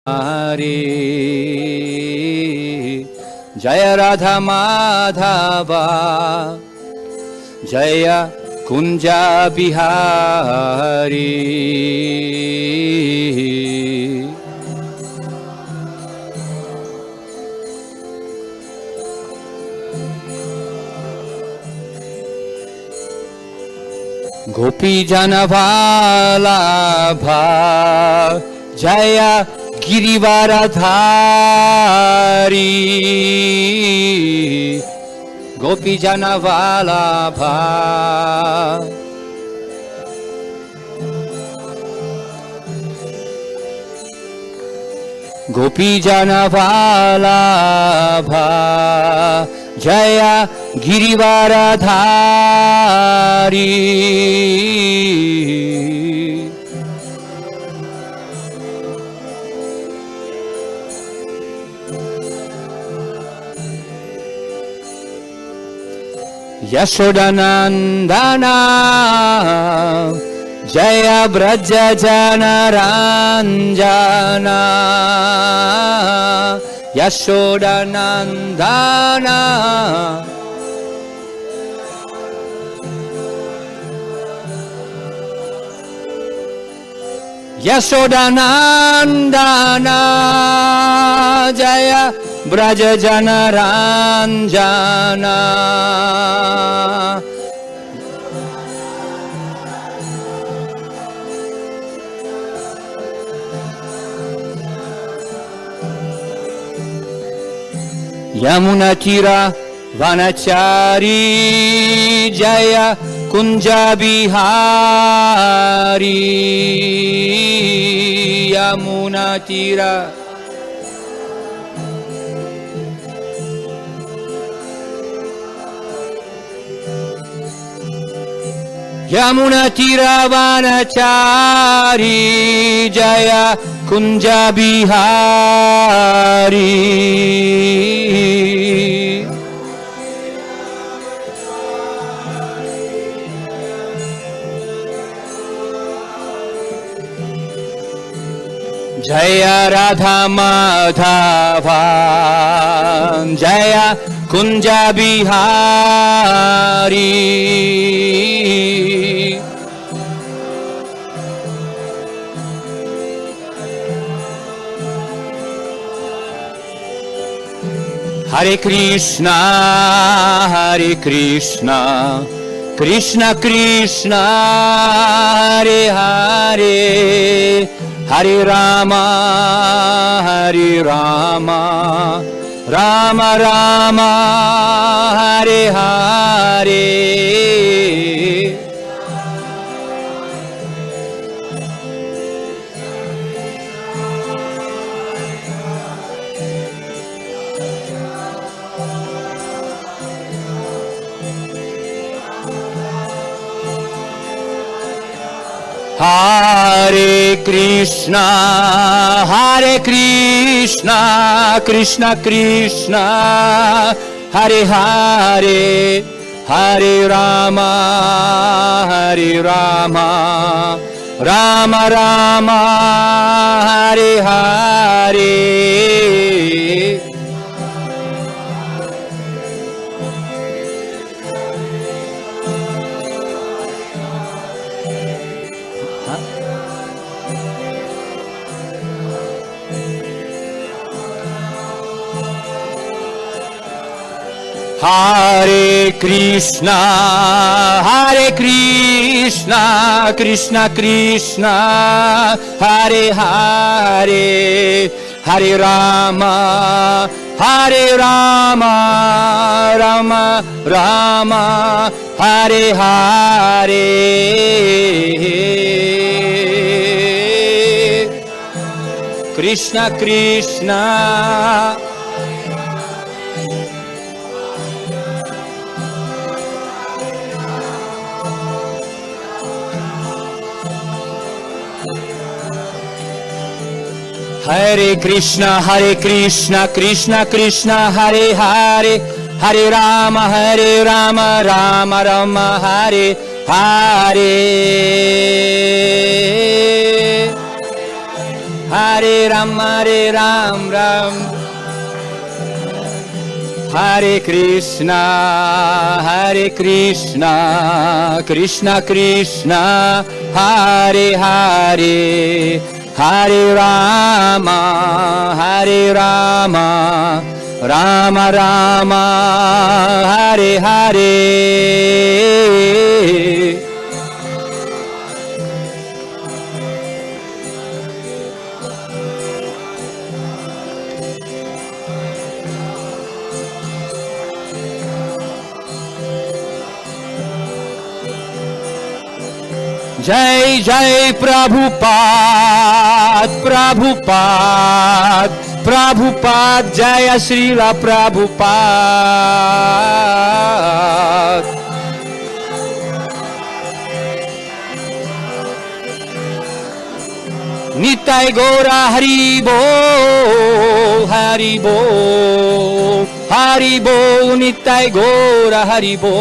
Hare Jaya Radha Madhava Jaya Kunja Bihari Gopi Janavalabha Jaya Girivaradhari Gopi Janavalabha Gopi Janavalabha Jaya Girivaradhari Yashodanandana Jaya Braja Janaranjana Yashodanandana Yashodanandana Jaya Braja Janaranjana Yamunatira Vanachari Jaya Kunja Bihari Yamunatira Yamunatira Vanachari Jaya Kunja Bihari Jaya Radha Madhava Jaya Kunja Bihari Hare Krishna Krishna Krishna Hare Hare Hare Rama Rama Rama Hare Hare Hare Krishna Krishna Krishna Hare Hare Hare Rama Rama Rama Hare Hare Hare Krishna Krishna Krishna Hare Hare Hare Rama Rama Rama Hare Hare Krishna Krishna Hare Krishna Krishna Krishna Hare Hare Hare Rama Rama Rama Hare Hare Hare Ram, Ram, Hare Krishna, Krishna Krishna, Hare Hare, Hare Rama, Rama Rama, Hare Hare. Jai Jai Prabhupada, Jaya Srila Prabhupada. Nitai Gora Haribo, Haribo, Nitai Gora Haribo.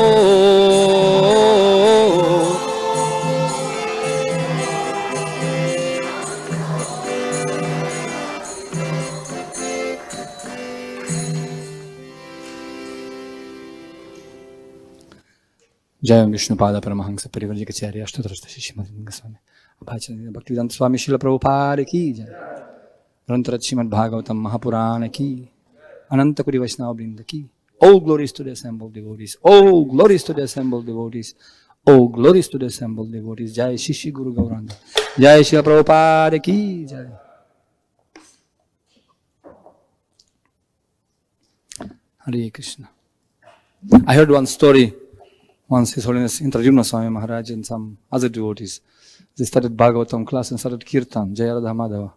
जय विष्णुपाद परमहंस परिव्रजकाचार्य अष्टोत्तर श्रीमद गोस्वामी अपाśyat भक्तिवेदांत स्वामी श्रील प्रभुपाद की जय। ग्रंथ श्रीमद भागवतम महापुराण की, अनंत कोटि वैष्णव वृंद की। Oh glories to the assembled devotees, oh glories to the assembled devotees, oh glories to the assembled devotees. जय श्री श्री गुरु गौरांग, जय श्री प्रभुपाद की जय। Hare Krishna. I heard one story. Once His Holiness Indradyumna Swami Maharaj and some other devotees, they started Bhagavatam class and started kirtan, Jaya Radha Madhava.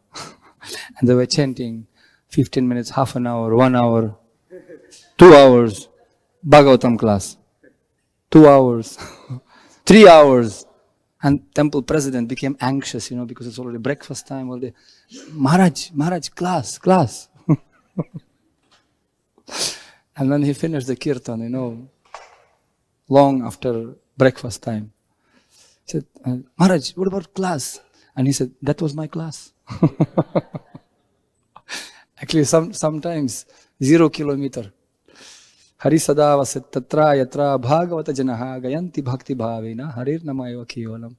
And they were chanting 15 minutes, half an hour, 1 hour, 2 hours, Bhagavatam class, 2 hours, 3 hours. And temple president became anxious, because it's already breakfast time. All day. Maharaj, class. And then he finished the kirtan, long after breakfast time. He said, Maharaj, what about class? And he said, that was my class. Actually, sometimes 0 kilometer. Hari sada vasit tatra yatra bhagavata janaha gayanti bhakti bhavena harir namayava kevalam.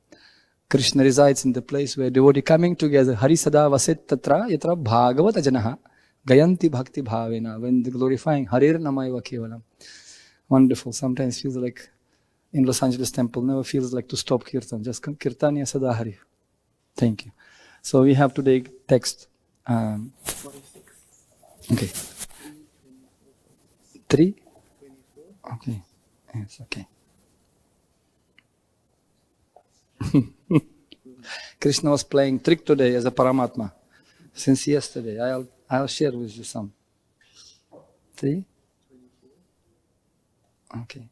Krishna resides in the place where devotee coming together. Hari sada vasit tatra yatra bhagavata janaha gayanti bhakti bhavena. When the glorifying harir namayava kevalam. Wonderful. Sometimes feels like in Los Angeles temple, never feels like to stop kirtan. Just kirtanya sada hari. Thank you. So we have today text. Okay. 3? Okay. Yes, okay. Krishna was playing trick today as a Paramātmā. Since yesterday, I'll share with you some. 3? Okay.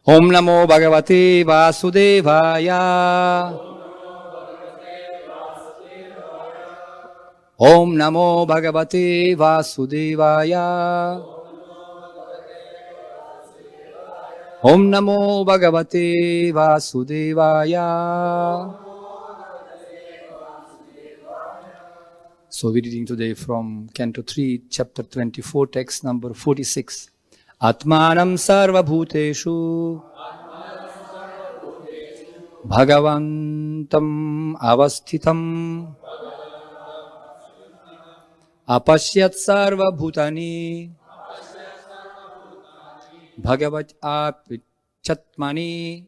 Om Namo Bhagavate Vasudevaya. Om Namo Bhagavate Vasudevaya. Om Namo Bhagavate Vasudevaya. So we're reading today from Canto 3, Chapter 24, text number 46. ātmānaṁ sarva-bhūteṣu bhagavantam avasthitam apaśyat sarva-bhūtāni bhagavat cātmani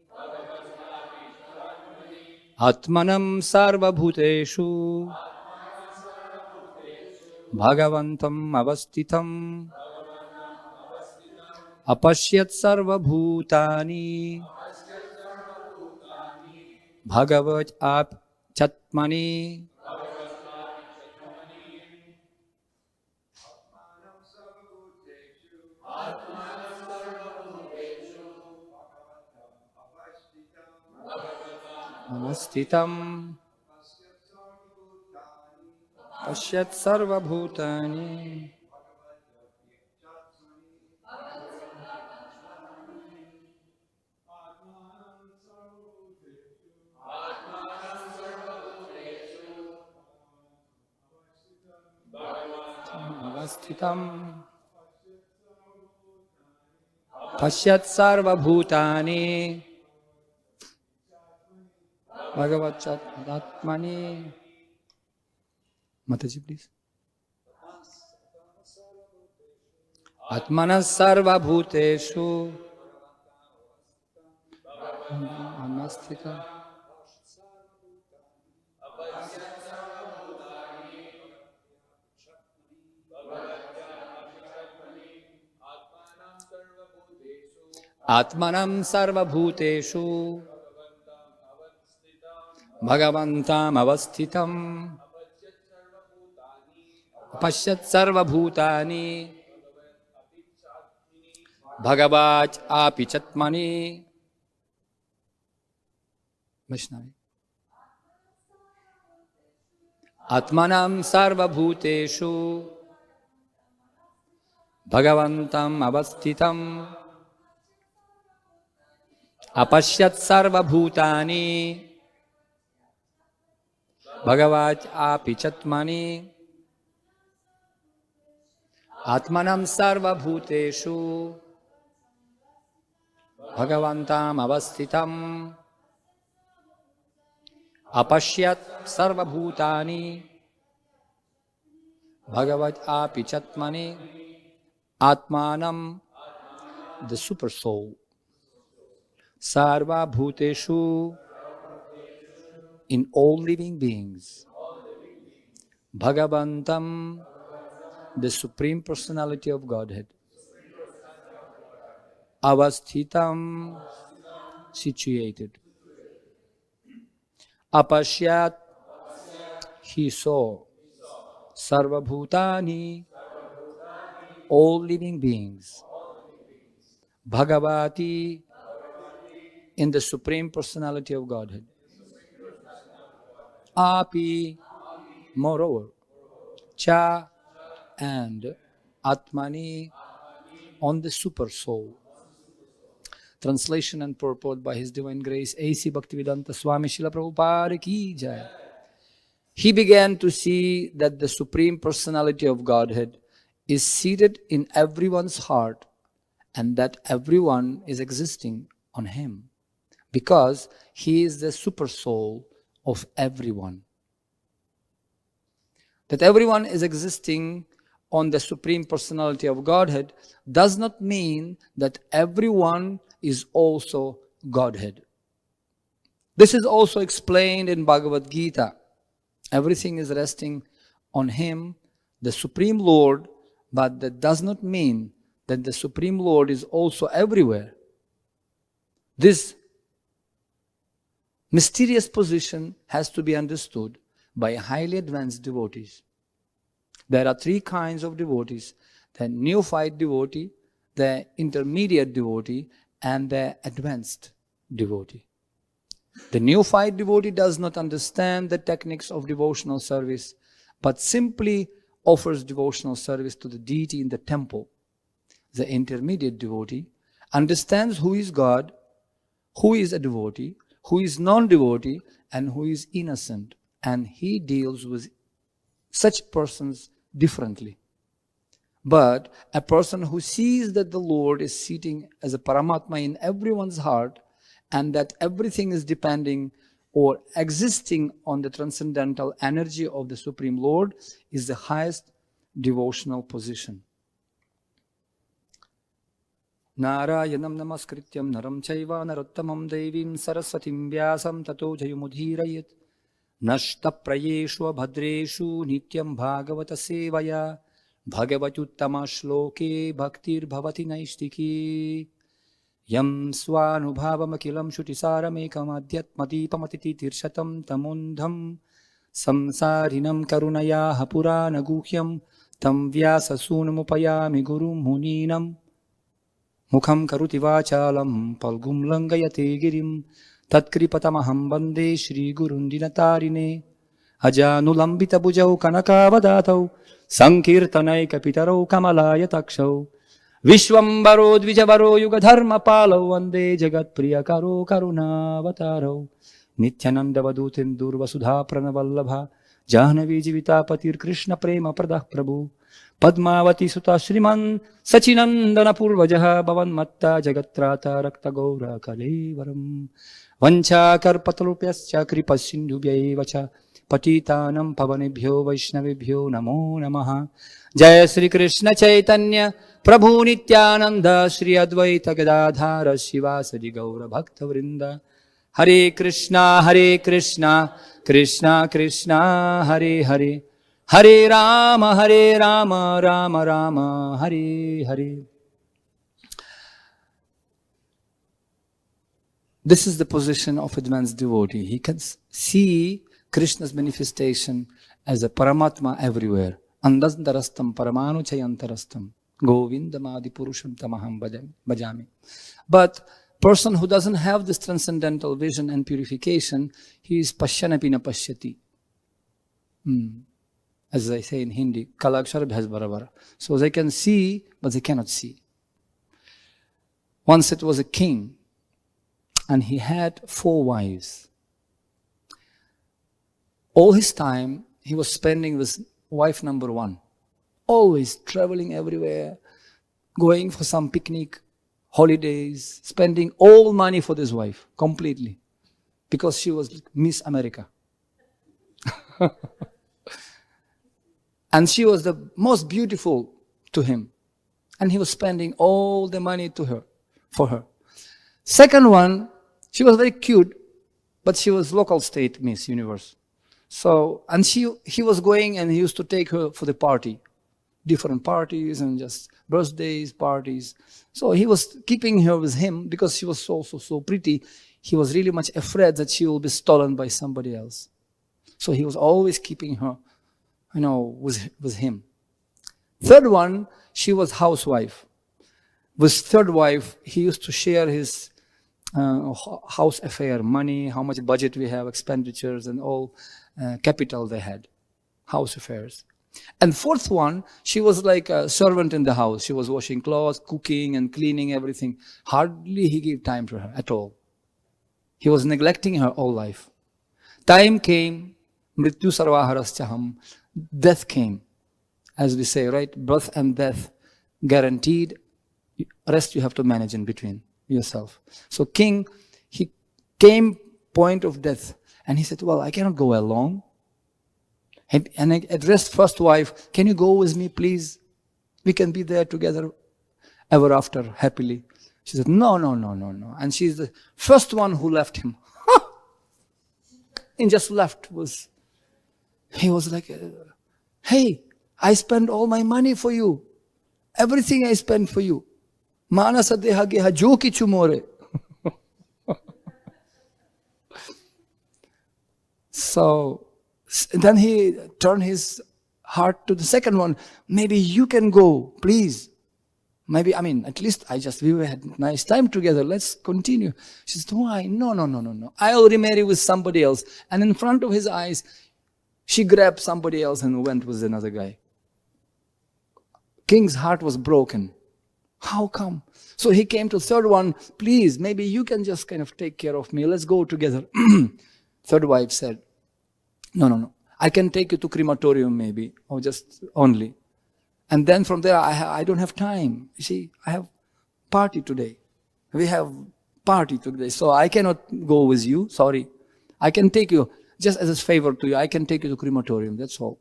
ātmānaṁ sarva-bhūteṣu bhagavantam avasthitam apaśyat sarva-bhūtāni bhagavat cātmani. Avasthitam apaśyat sarva-bhūtāni. avasthitam apaśyat sarva-bhūtāni bhagavati ātmāni. Mataji, please. ātmānaṁ sarva-bhūteṣu avasthitam ātmānaṁ sarva-bhūteṣu bhagavantam avasthitam apaśyat sarva-bhūtāni bhagavaty cātmani. Vaishnavi. ātmānaṁ sarva-bhūteṣu bhagavantam avasthitam apaśyat sarva-bhūtāni bhagavaty cātmani. ātmānaṁ sarva-bhūteṣu bhagavantam avasthitam apaśyat sarva-bhūtāni bhagavaty cātmani. ātmānaṁ, the Supersoul. Sarva-bhūteṣu, in all living beings. Bhagavantam, the Supreme Personality of Godhead. Avasthitam, situated. Apaśyat, he saw. Sarva-bhūtāni, all living beings. Bhagavaty, in the Supreme Personality of Godhead. Api, moreover. Cha, and ātmāni, on the Supersoul. Translation and purport by His Divine Grace A.C. Bhaktivedanta Swami Srila Prabhupada ki jai. He began to see that the Supreme Personality of Godhead is seated in everyone's heart and that everyone is existing on Him because He is the Supersoul of everyone. That everyone is existing on the Supreme Personality of Godhead does not mean that everyone is also Godhead. This is also explained in Bhagavad-gītā. Everything is resting on Him, the Supreme Lord, but that does not mean that the Supreme Lord is also everywhere. This mysterious position has to be understood by highly advanced devotees. There are three kinds of devotees: the neophyte devotee, the intermediate devotee, and the advanced devotee. The neophyte devotee does not understand the techniques of devotional service, but simply offers devotional service to the deity in the temple. The intermediate devotee understands who is God, who is a devotee, who is non-devotee, and who is innocent, and he deals with such persons differently. But a person who sees that the Lord is sitting as a Paramātmā in everyone's heart and that everything is depending or existing on the transcendental energy of the Supreme Lord is the highest devotional position. Nārayanam namaskrityam naram chaiva narottamam devim saraswatim vyasam tato jayamudhirayat nashtaprayeshu abhadreshu nityam bhagavata sevaya bhagavatyuttama shloke bhaktir bhavati naishtiki yam svanubhavam akilam shutisaramekam adhyatmadipamati tirshatam tamundham samsarinam karunaya hapurana guhyam tam vyasasunamupayami gurum muninam mukham karuti vachalam palgum langayate girim tatkripatamaham bande shri gurundinatarine ajanulambita bujau kanakavadatau sankirtanaika pitarau kamalaya takshau vishwambaro dvijavaro yugadharma palau vande jagat priyakaro karunavataro nityananda vadutindur vasudha pranavallabha jahnavi jivitapatir krishna prema pradah prabhu Padmavati Sutta Shriman Sachinandana Purvajaha Bhavan Matta Jagatrata Rakta Gaura Kalevaram Vancha Karpatalupyascha Kripasindhubhyaevacha Patitanam Pavanebhyo Vaishnavebhyo Namo Namaha Jaya Sri Krishna Chaitanya Prabhu Nityananda Shri Advaita Gadadhara Shivasadi Gaura Bhakta Vrinda Hare Krishna Krishna Krishna Hare Hare Hare Rama Rama Rama Hare Hare. This is the position of advanced devotee. He can see Krishna's manifestation as a Paramātmā everywhere. Andantarastam paramanu chayantarastam govindamadi purusham tamaham bhajami. But person who doesn't have this transcendental vision and purification, he is pashyanapi na pashyati. As I say in Hindi, kalakshar bhas barabar. So they can see, but they cannot see. Once it was a king, and he had 4 wives. All his time, he was spending with wife number 1. Always traveling everywhere, going for some picnic, holidays, spending all money for this wife, completely. Because she was Miss America. And she was the most beautiful to him. And he was spending all the money for her. Second one, she was very cute, but she was local state Miss Universe. So, and he was going and he used to take her for the party. Different parties and just birthdays, parties. So he was keeping her with him because she was so pretty. He was really much afraid that she will be stolen by somebody else. So he was always keeping her, with him. Third one, she was housewife. With third wife, he used to share his house affair, money, how much budget we have, expenditures, and all capital they had, house affairs. And fourth one, she was like a servant in the house. She was washing clothes, cooking and cleaning everything. Hardly he gave time to her at all. He was neglecting her all life. Time came, mrityu sarvaharasthaham, death came. As we say, right? Birth and death guaranteed. Rest you have to manage in between yourself. So king, he came point of death. And he said, well, I cannot go alone. And I addressed first wife, can you go with me, please? We can be there together ever after, happily. She said, no. And she's the first one who left him. And just left. He was like, hey, I spent all my money for you. Everything I spent for you. Manasa deha geha jo kichu more. So then he turned his heart to the second one. Maybe you can go, please. Maybe, at least we had nice time together. Let's continue. She said, why? No. I'll remarry with somebody else. And in front of his eyes, she grabbed somebody else and went with another guy. King's heart was broken. How come? So he came to third one. Please, maybe you can just kind of take care of me. Let's go together. Third wife said, no. I can take you to crematorium maybe, or just only. And then from there, I don't have time. You see, I have party today. We have party today. So I cannot go with you. Sorry. I can take you, just as a favor to you, I can take you to crematorium. That's all.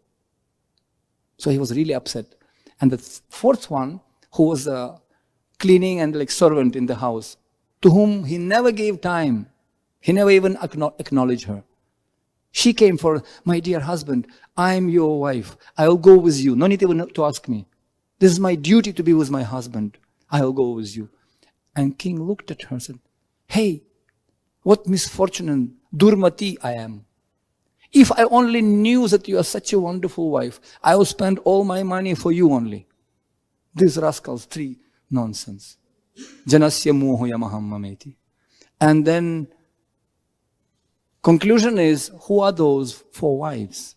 So he was really upset. And the fourth one, who was a cleaning and like servant in the house, to whom he never gave time. He never even acknowledged her. She came for, my dear husband, I'm your wife. I'll go with you. No need even to ask me. This is my duty to be with my husband. I'll go with you. And king looked at her and said, hey, what misfortune and durmati I am. If I only knew that you are such a wonderful wife, I will spend all my money for you only. These rascals, 3 nonsense. Janasya mohoya mahammameti. And then conclusion is, who are those 4 wives?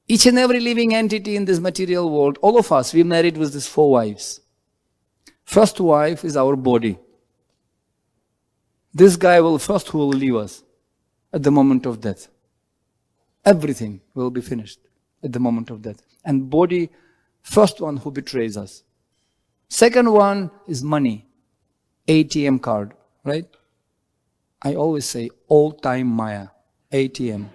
Each and every living entity in this material world, all of us, we married with these 4 wives. First wife is our body. This guy who will leave us at the moment of death. Everything will be finished at the moment of death. And body First one who betrays us. Second one is money. ATM card, right? I always say old time Maya. ATM.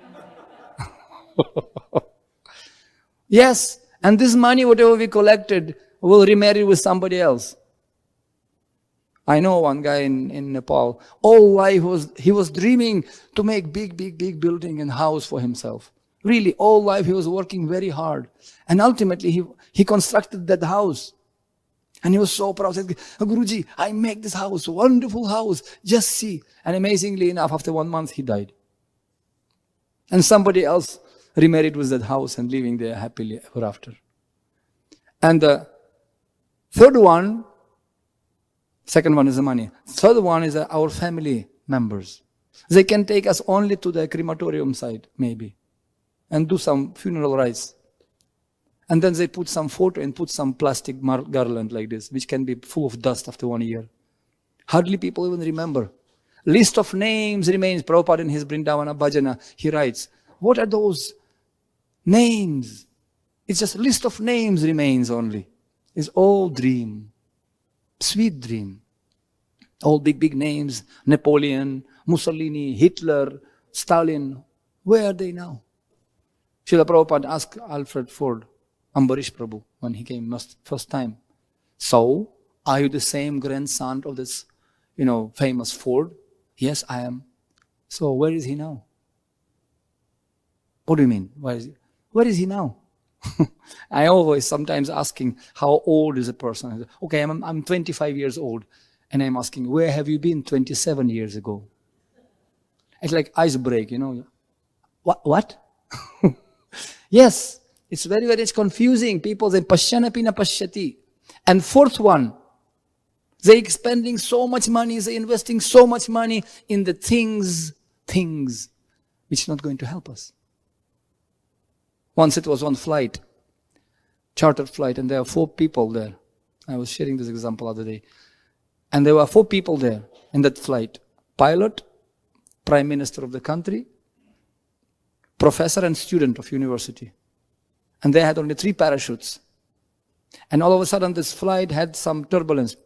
Yes, and this money, whatever we collected, will remarry with somebody else. I know one guy in Nepal. All life he was dreaming to make big building and house for himself. Really, all life he was working very hard. And ultimately, he constructed that house. And he was so proud. He said, Guruji, I make this house, wonderful house. Just see. And amazingly enough, after 1 month, he died. And somebody else remarried with that house and living there happily ever after. And the third one, second one is the money. Third one is our family members. They can take us only to the crematorium site, maybe, and do some funeral rites. And then they put some photo and put some plastic garland like this, which can be full of dust after 1 year. Hardly people even remember. List of names remains. Prabhupada in his Brindavana Bhajana, he writes, what are those names? It's just a list of names remains only. It's all dream. Sweet dream. All big names. Napoleon, Mussolini, Hitler, Stalin. Where are they now? Srila Prabhupada asked Alfred Ford, Ambarish Prabhu, when he came first time. So, are you the same grandson of this, famous Ford? Yes, I am. So, where is he now? What do you mean? Where is he now? I always sometimes asking, how old is a person? I say, okay, I'm 25 years old. And I'm asking, where have you been 27 years ago? It's like ice break, What? Yes, it's very confusing. People say, pashyanapi na pashyati. And fourth one, they're expending so much money, they're investing so much money in the things which are not going to help us. Once it was on flight, chartered flight, and there were 4 people there. I was sharing this example the other day. And there were 4 people there in that flight. Pilot, Prime Minister of the country, professor and student of university. And they had only 3 parachutes. And all of a sudden this flight had some turbulence.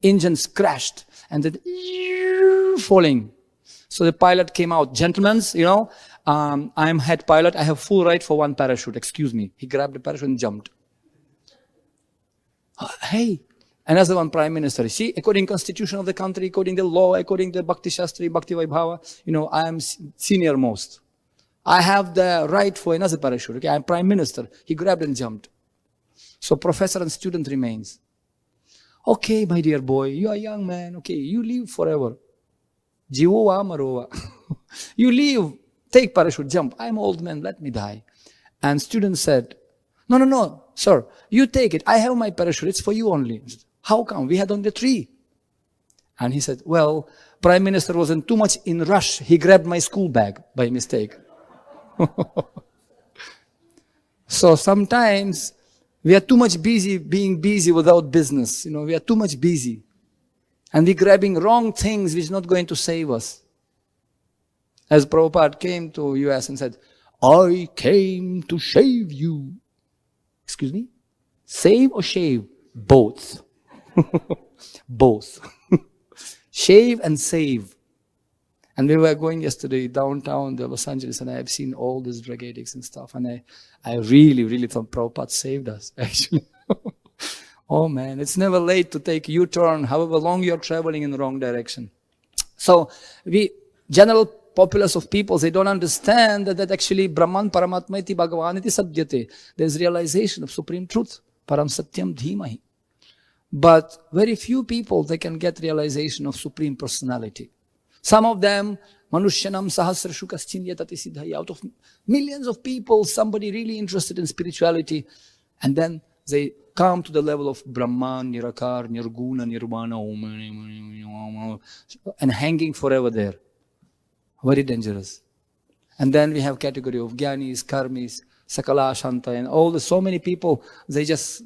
Engines crashed and then falling. So the pilot came out. Gentlemen, I'm head pilot. I have full right for 1 parachute. Excuse me. He grabbed the parachute and jumped. Hey. Another one, Prime Minister. See, according to the constitution of the country, according to the law, according to the Bhakti Shastri, Bhakti Vaibhava, I am senior most. I have the right for another parachute. Okay, I'm Prime Minister. He grabbed and jumped. So professor and student remains. Okay, my dear boy, you are a young man. Okay, you live forever. Jivoa marova. You live. Take parachute, jump. I'm old man, let me die. And student said, no, sir, you take it. I have my parachute. It's for you only. How come? We had only 3. And he said, well, Prime Minister wasn't too much in rush. He grabbed my school bag by mistake. So sometimes we are too much busy being busy without business. We are too much busy. And we're grabbing wrong things which are not going to save us. As Prabhupada came to US and said, I came to shave you. Excuse me? Save or shave? Both. Both. Shave and save. And we were going yesterday downtown to Los Angeles, and I have seen all these drug addicts and stuff. And I really thought Prabhupada saved us, actually. Oh man, it's never late to take U-turn, however long you're traveling in the wrong direction. So general populace of people, they don't understand that actually Brahman Paramātmā iti Bhagavan iti sadyate. There's realization of supreme truth. Param satyam dhimahi. But very few people, they can get realization of Supreme Personality. Some of them, manushyanam sahasrashu kaschinyatati siddhaya. Out of millions of people, somebody really interested in spirituality. And then they come to the level of Brahman, Nirakar, Nirguna, Nirvana, and hanging forever there. Very dangerous. And then we have category of Gyanis, Karmis, Sakala, Shanta, and so many people, they just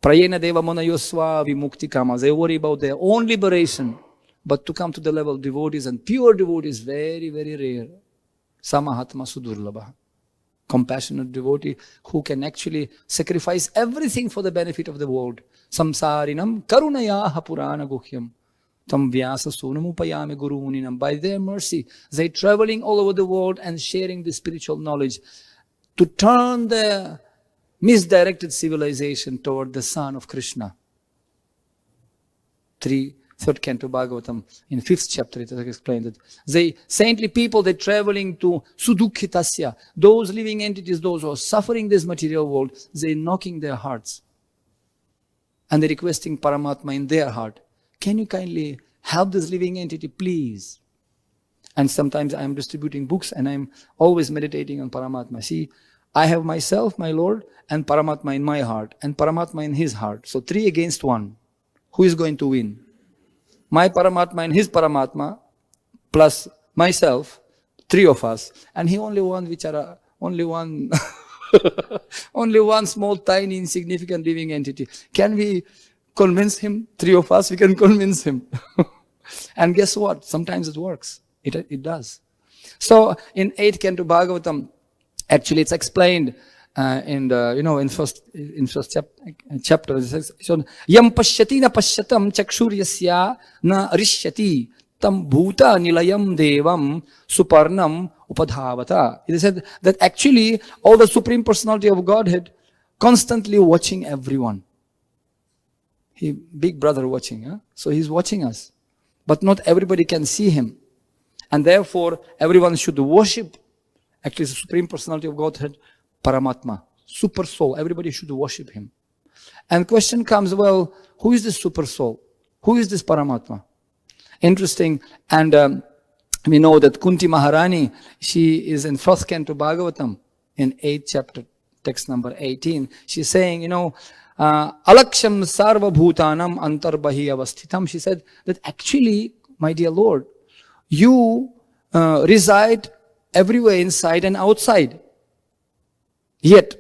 Prayena Deva Monayoswa Vimukti Kama. They worry about their own liberation. But to come to the level of devotees and pure devotees, very rare. Samahatma Sudurlabha. compassionate devotee who can actually sacrifice everything for the benefit of the world. Samsarinam karunayaha purana guhyam. Tam vyasa sunamupayame guruninam. By their mercy, they traveling all over the world and sharing the spiritual knowledge to turn the misdirected civilization toward the son of Krishna. Third canto Bhagavatam, in 5th chapter, it is explained that they, saintly people, they're traveling to sudukhitasya, those living entities, those who are suffering this material world, they're knocking their hearts. And they're requesting Paramātmā in their heart. Can you kindly help this living entity, please? And sometimes I'm distributing books and I'm always meditating on Paramātmā. See, I have myself, my Lord, and Paramātmā in my heart, and Paramātmā in his heart. So 3 against 1. Who is going to win? My Paramātmā and his Paramātmā, plus myself, 3 of us. And he only one, only one, only one small, tiny, insignificant living entity. Can we convince him? 3 of us, we can convince him. And guess what? Sometimes it works. It does. So in 8th canto Bhagavatam, actually it's explained in first chapter. It says, Yam pashyati na pashyatam chakshuryasya na rishyati tam bhuta nilayam devam suparnam upadhavata. It is said that actually all the Supreme Personality of Godhead constantly watching everyone. Big brother watching. Huh? So he's watching us. But not everybody can see him. And therefore, everyone should worship, actually the Supreme Personality of Godhead, Paramātmā, Supersoul. Everybody should worship him. And question comes, well, who is this Supersoul? Who is this Paramātmā? Interesting. And we know that Kunti Maharani, she is in 1st canto Bhagavatam, in 8th chapter, text number 18. She's saying, Alaksham sarva-bhūtānaṁ antarbahi avasthitam. She said that actually, my dear Lord, you reside everywhere inside and outside. Yet,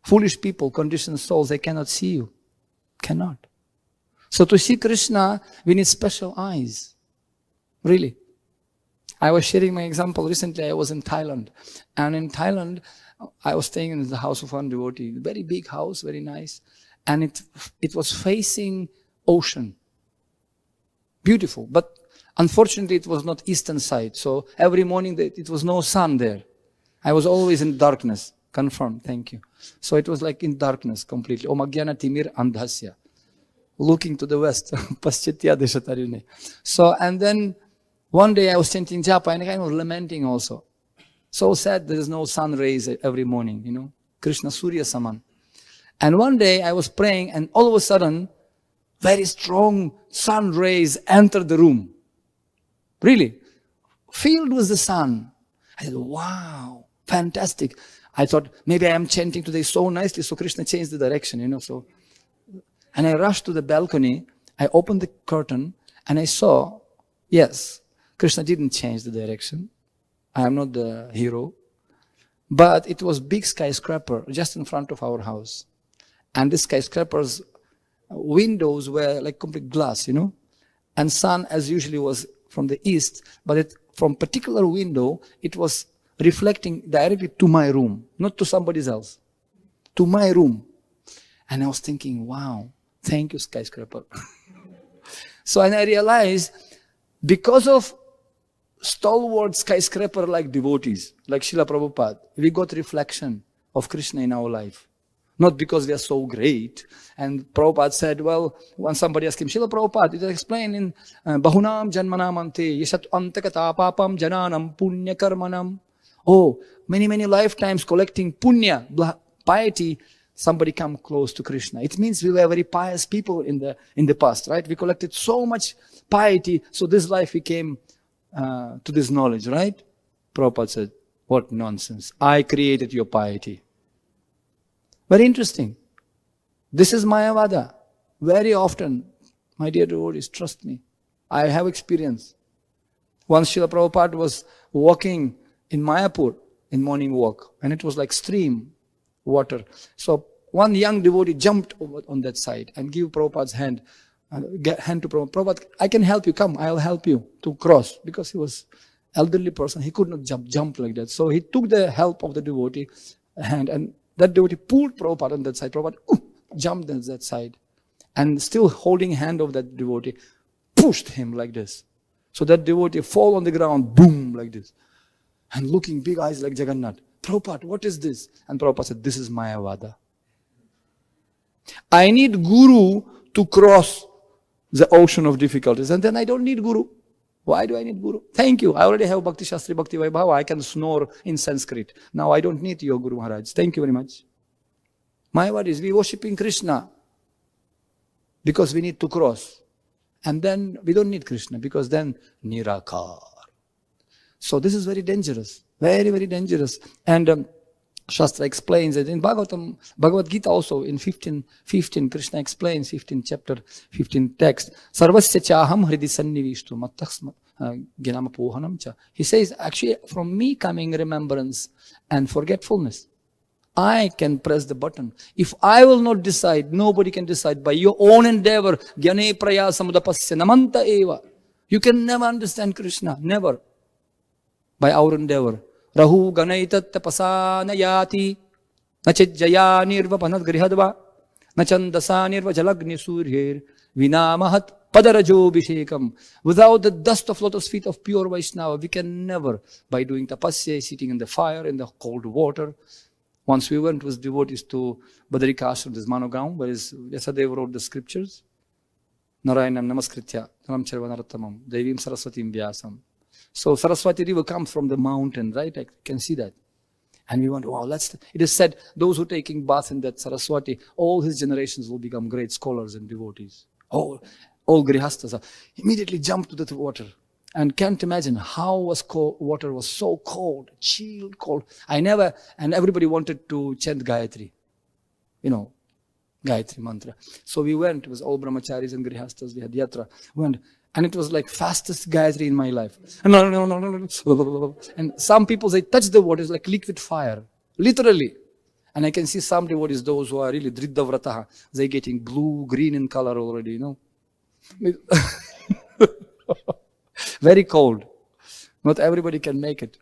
foolish people, conditioned souls, they cannot see you. Cannot. So to see Krishna, we need special eyes. Really. I was sharing my example recently. I was in Thailand. And in Thailand, I was staying in the house of one devotee. Very big house, very nice. And it was facing ocean. Beautiful. But unfortunately, it was not eastern side. So every morning, it was no sun there. I was always in darkness. Confirmed. Thank you. So it was like in darkness completely. Omagyana timir andhasya. Looking to the west. Paschitya deshatarine. So, and then one day I was chanting japa and I was lamenting also. So sad there is no sun rays every morning, Krishna Surya Saman. And one day I was praying and all of a sudden, very strong sun rays entered the room. Really. Filled with the sun. I said, wow, fantastic. I thought, maybe I am chanting today so nicely, so Krishna changed the direction, so. And I rushed to the balcony, I opened the curtain, and I saw, yes, Krishna didn't change the direction. I am not the hero. But it was big skyscraper just in front of our house. And the skyscraper's windows were like complete glass, And sun, as usually, was from the east, but from particular window, it was reflecting directly to my room, not to somebody else, to my room. And I was thinking, wow, thank you, skyscraper. So, and I realized, because of stalwart skyscraper like devotees, like Srila Prabhupada, we got reflection of Krishna in our life. Not because we are so great. And Prabhupada said, well, when somebody asked him, Srila Prabhupada, it is explained in Bahunam Janmanam Ante, Yeshat Antakata Papam Jananam Punya Karmanam. Oh, many lifetimes collecting punya, piety, somebody come close to Krishna. It means we were very pious people in the past, right? We collected so much piety, so this life we came to this knowledge, right? Prabhupada said, what nonsense. I created your piety. Very interesting. This is Mayavada. Very often, my dear devotees, trust me, I have experience. Once Srila Prabhupada was walking in Mayapur in morning walk, and it was like stream water. So one young devotee jumped over on that side and gave Prabhupada's hand to Prabhupada. Prabhupada, I can help you. Come, I'll help you to cross, because he was elderly person, he could not jump like that. So he took the help of the devotee hand, and that devotee pulled Prabhupada on that side. Prabhupada jumped on that side, and still holding hand of that devotee, pushed him like this. So that devotee fall on the ground, boom, like this. And looking big eyes like Jagannath. Prabhupada, what is this? And Prabhupada said, this is Mayavada. I need Guru to cross the ocean of difficulties, and then I don't need Guru. Why do I need Guru? Thank you. I already have Bhakti Shastri, Bhakti Vaibhava. I can snore in Sanskrit. Now I don't need your Guru Maharaj. Thank you very much. Mayavada is we worshipping Krishna because we need to cross. And then we don't need Krishna because then Nirakar. So this is very dangerous. Very, very dangerous. And Shastra explains it in Bhagavatam, Bhagavad-gītā also in 15, Krishna explains 15 chapter, 15 text. Sarvasya chaham hridi sannivishtu mattasma ginamapohanam cha. He says, actually from me coming remembrance and forgetfulness. I can press the button. If I will not decide, nobody can decide. By your own endeavor, gyane prayasam udapasya namanta eva. You can never understand Krishna, never. By our endeavor. Rahu ganaitat tapasa nayati nachijjaya nirva panat grihadva nachandasa nirva jalagni suryir vinamahat padarajo bhishekam. Without the dust of lotus feet of pure Vaishnava, we can never, by doing tapasya, sitting in the fire, in the cold water. Once we went with devotees to Badrikashram, this Manogaon, where Yasadeva wrote the scriptures. Narayanam namaskritya taram charva narottamam devim saraswatim vyasam. So Saraswati river comes from the mountain, right? I can see that. And we went, wow, it is said, those who are taking bath in that Saraswati, all his generations will become great scholars and devotees. All grihastas immediately jumped to that water. And can't imagine how water was so cold, chilled, cold. And everybody wanted to chant Gayatri. Gayatri mantra. So we went, it was all brahmacharis and grihastas, we had yatra. We went, and it was like fastest Gayatri in my life. No. And some people, they touch the water, it's like liquid fire. Literally. And I can see some devotees, those who are really Dridda Vrataha, they're getting blue, green in color already, Very cold. Not everybody can make it.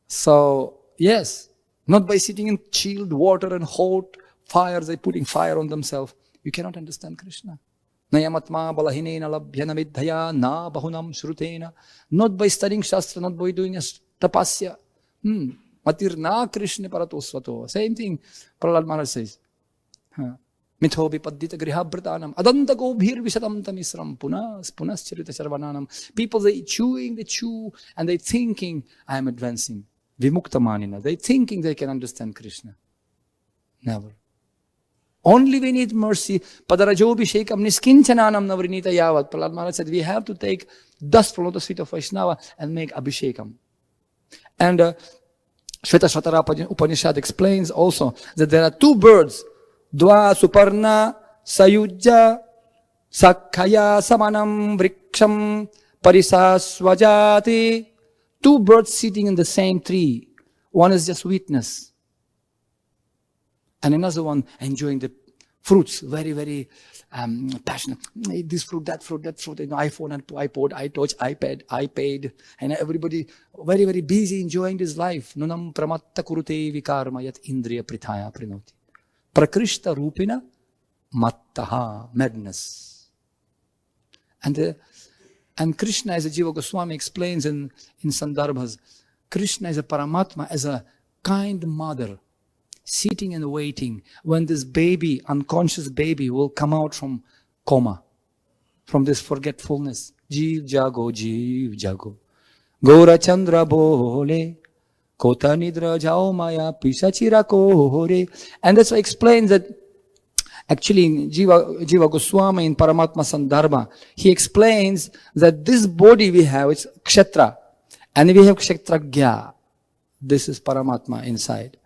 So, yes, not by sitting in chilled water and hot fire, they're putting fire on themselves. You cannot understand Krishna. Nayamatma balahinena labhyana vidhaya na bahunam shrutena. Not by studying Shastra, not by doing a tapasya. Matirna Krishna paratosvato. Same thing Prahlad Maharaj says. Mitho vipaddita grihabhratanam adanta gobhir vishatam tamisram punas charita charvananam. People, they chew, and they thinking, I am advancing. Vimukta manina. They thinking they can understand Krishna. Never. Only we need mercy. Padarajobhishekam niskinchananam navrinita yavat. Prahlad Maharaj said, we have to take dust from lotus feet of Vaishnava and make abhishekam. And Shvetashvatara Upanishad explains also that there are two birds. Dva suparna sayujya sakhaya samanam vriksham parisasvajati. Two birds sitting in the same tree. One is just witness. And another one enjoying the fruits, very, very passionate. This fruit, that fruit, iPhone and iPod, iTouch, iPad, iPad, and everybody very, very busy enjoying this life. Nunam pramatta kurute vikarma yat indriya prithaya prinoti. Prakrishta rupina mattaha, madness. And Krishna, as Jiva Goswami explains in Sandarbhas, Krishna is a Paramātmā, as a kind mother, sitting and waiting when this baby, unconscious baby, will come out from coma, from this forgetfulness. Jeev jago, Gora Chandra bole, Kota nidra jao maya pisachira kohore. And that's why explains that actually in Jiva Goswami in Paramātmā Sandarbha, he explains that this body we have, it's kshetra, and we have kshetragya. This is Paramātmā inside.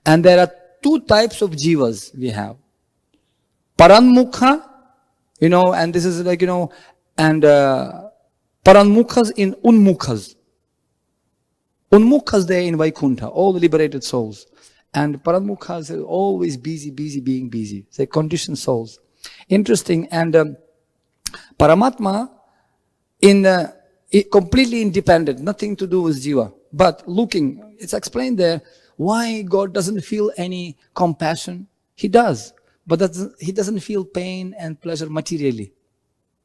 And there are two types of jivas we have. Paranmukha, and this is like, and paranmukhas in unmukhas. Unmukhas, they in Vaikuntha, all the liberated souls. And paranmukhas are always busy, being busy. They're conditioned souls. Interesting. And Paramātmā, in completely independent, nothing to do with jiva. But looking, it's explained there, why God doesn't feel any compassion. He does, but he doesn't feel pain and pleasure materially.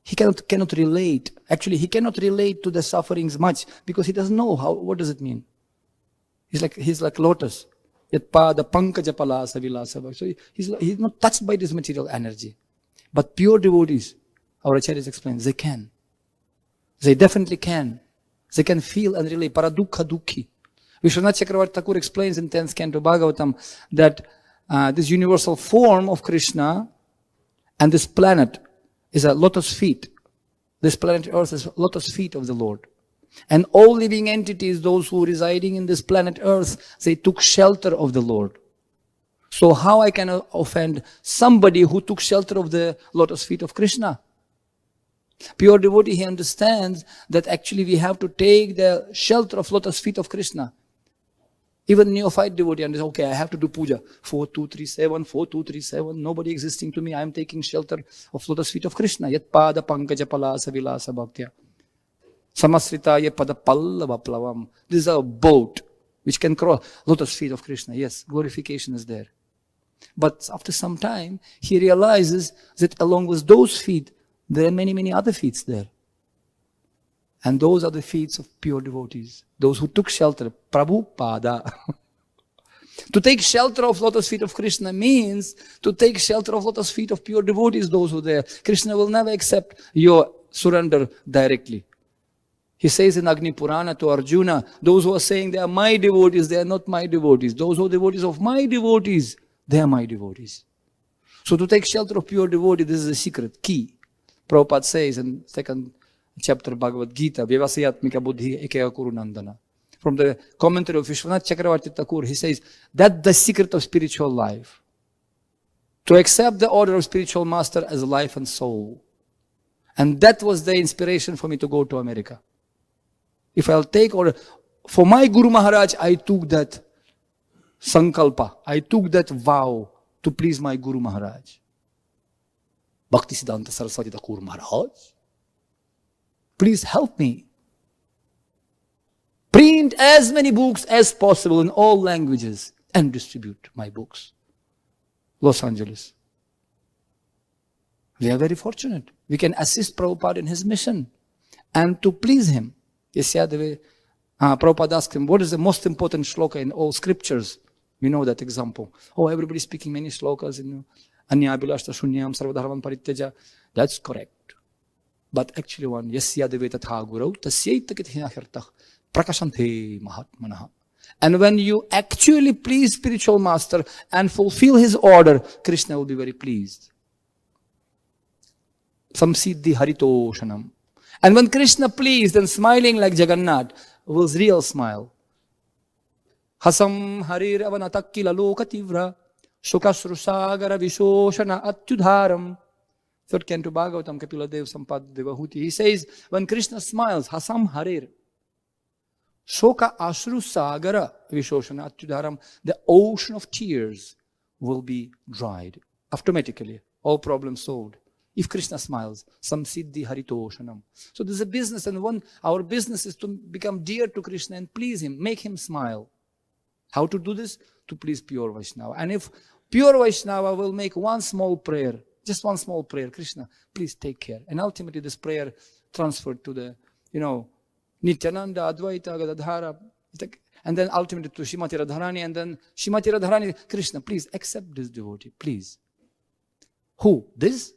He cannot relate. Actually, he cannot relate to the sufferings much because he doesn't know what does it mean. He's like lotus. Yat pada pankaja palasa vilasa. So he's not touched by this material energy. But pure devotees, our acharyas explain, they can. They definitely can. They can feel and relate. Paradukha dukhi. Vishwanath Chakravarti Thakur explains in 10th canto Bhagavatam that this universal form of Krishna and this planet is a lotus feet. This planet Earth is lotus feet of the Lord. And all living entities, those who are residing in this planet Earth, they took shelter of the Lord. So how I can offend somebody who took shelter of the lotus feet of Krishna? Pure devotee, he understands that actually we have to take the shelter of lotus feet of Krishna. Even neophyte devotee understands, okay, I have to do puja. 4237, 4237, nobody existing to me. I am taking shelter of lotus feet of Krishna. Yat pada pankaja palasa vilasa bhaktya. Samasritaye pada pallava plavam. This is a boat which can cross lotus feet of Krishna. Yes, glorification is there. But after some time, he realizes that along with those feet, there are many, many other feet there. And those are the feet of pure devotees. Those who took shelter. Prabhupada. To take shelter of lotus feet of Krishna means to take shelter of lotus feet of pure devotees, those who are there. Krishna will never accept your surrender directly. He says in Agni Purana to Arjuna, those who are saying they are my devotees, they are not my devotees. Those who are devotees of my devotees, they are my devotees. So to take shelter of pure devotee, this is a secret, key. Prabhupada says in 2nd chapter Bhagavad-gītā, Vyavasayatmika buddhi ekaya kuru nandana. From the commentary of Vishwanath Chakravarti Thakur, he says, that's the secret of spiritual life. To accept the order of spiritual master as life and soul. And that was the inspiration for me to go to America. If I'll take order, for my Guru Maharaj, I took that sankalpa, I took that vow to please my Guru Maharaj. Bhaktisiddhanta Saraswati Thakur Maharaj, please help me. Print as many books as possible in all languages and distribute my books. Los Angeles. We are very fortunate. We can assist Prabhupada in his mission and to please him. Prabhupada asked him, what is the most important shloka in all scriptures? We know that example. Oh, everybody's speaking many shlokas in Anya Abhilashta Shunyam Sarvadharman Parityaja. That's correct. But actually one, Yasya Deve Tatha Gurau Tasyaita Kithina Hirtah Prakashante Mahatmanaha. And when you actually please spiritual master and fulfill his order, Krishna will be very pleased. Samsiddhi Haritoshanam. And when Krishna pleased and smiling like Jagannath, was real smile. Hasam harir avanatakila lokativra shukasrusagara vishoshana atyudharam. 3rd canto Bhagavatam, Kapila Dev Sampad Devahuti. He says, when Krishna smiles, Hasam harir shoka asrusagara vishoshana atyudharam, the ocean of tears will be dried automatically. All problems solved. If Krishna smiles, samsiddhi haritoshanam. So there's a business, and our business is to become dear to Krishna and please him, make him smile. How to do this? To please pure Vaishnava. And if pure Vaishnava will make one small prayer, just one small prayer, Krishna, please take care. And ultimately this prayer transferred to the, Nityananda, Advaita, Gadadhara, and then ultimately to Shrimati Radharani, and then Shrimati Radharani, Krishna, please accept this devotee, please. Who? This?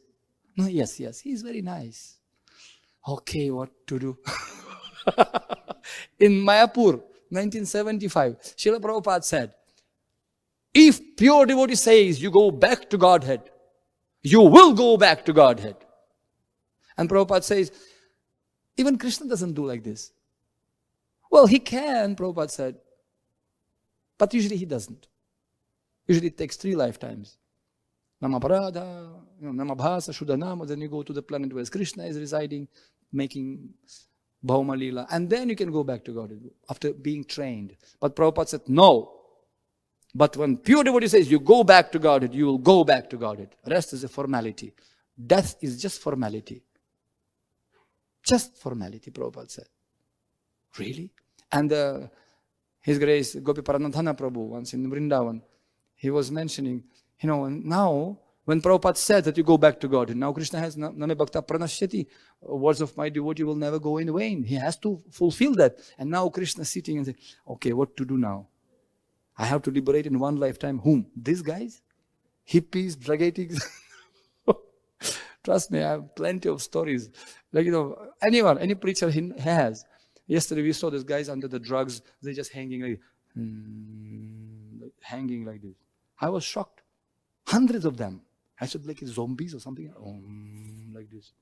No, yes, he's very nice. Okay, what to do? In Mayapur, 1975, Srila Prabhupada said, if pure devotee says you go back to Godhead, you will go back to Godhead. And Prabhupada says, even Krishna doesn't do like this. Well, he can, Prabhupada said, but usually he doesn't. Usually it takes 3 lifetimes. Namaparada, Namabhasa, Shuddhanama, then you go to the planet where Krishna is residing, making Bhauma Leela, and then you can go back to Godhead after being trained. But Prabhupada said, no. But when pure devotee says you go back to Godhead, you will go back to Godhead. Rest is a formality. Death is just formality. Just formality, Prabhupada said. Really? And His Grace Gopi Paranadhana Prabhu, once in Vrindavan, he was mentioning, and now when Prabhupada said that you go back to God, and now Krishna has Name Bhakta Pranashyati, words of my devotee will never go in vain. He has to fulfill that. And now Krishna sitting and saying, okay, what to do now? I have to liberate in one lifetime. Whom? These guys? Hippies, drug addicts? Trust me, I have plenty of stories. Like, anyone, any preacher he has. Yesterday we saw these guys under the drugs, they just hanging like this. I was shocked. Hundreds of them. I said, like zombies or something, like this.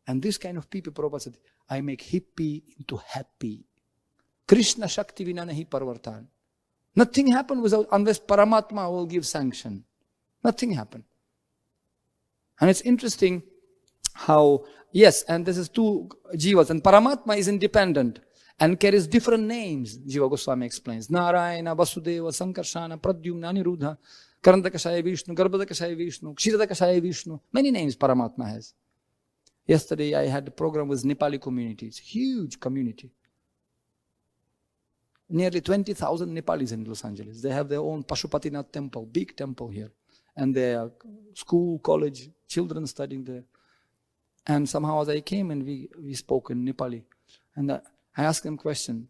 And this kind of people, Prabhupada said, I make hippie into happy. Krishna Shakti vina nahi parvartan. Nothing happened unless Paramātmā will give sanction. Nothing happened. And it's interesting how, yes, and this is two jivas, and Paramātmā is independent and carries different names, Jiva Goswami explains. Narayana, Vasudeva, Sankarshana, Pradyumna, Aniruddha, Karandakashaya Vishnu, Garbhadakashaya Vishnu, Kshiradakashaya Vishnu. Many names Paramātmā has. Yesterday I had a program with Nepali community. It's a huge community. Nearly 20,000 Nepalis in Los Angeles. They have their own Pashupatinath temple, big temple here. And their school, college, children studying there. And somehow as I came and we spoke in Nepali. And I asked them questions,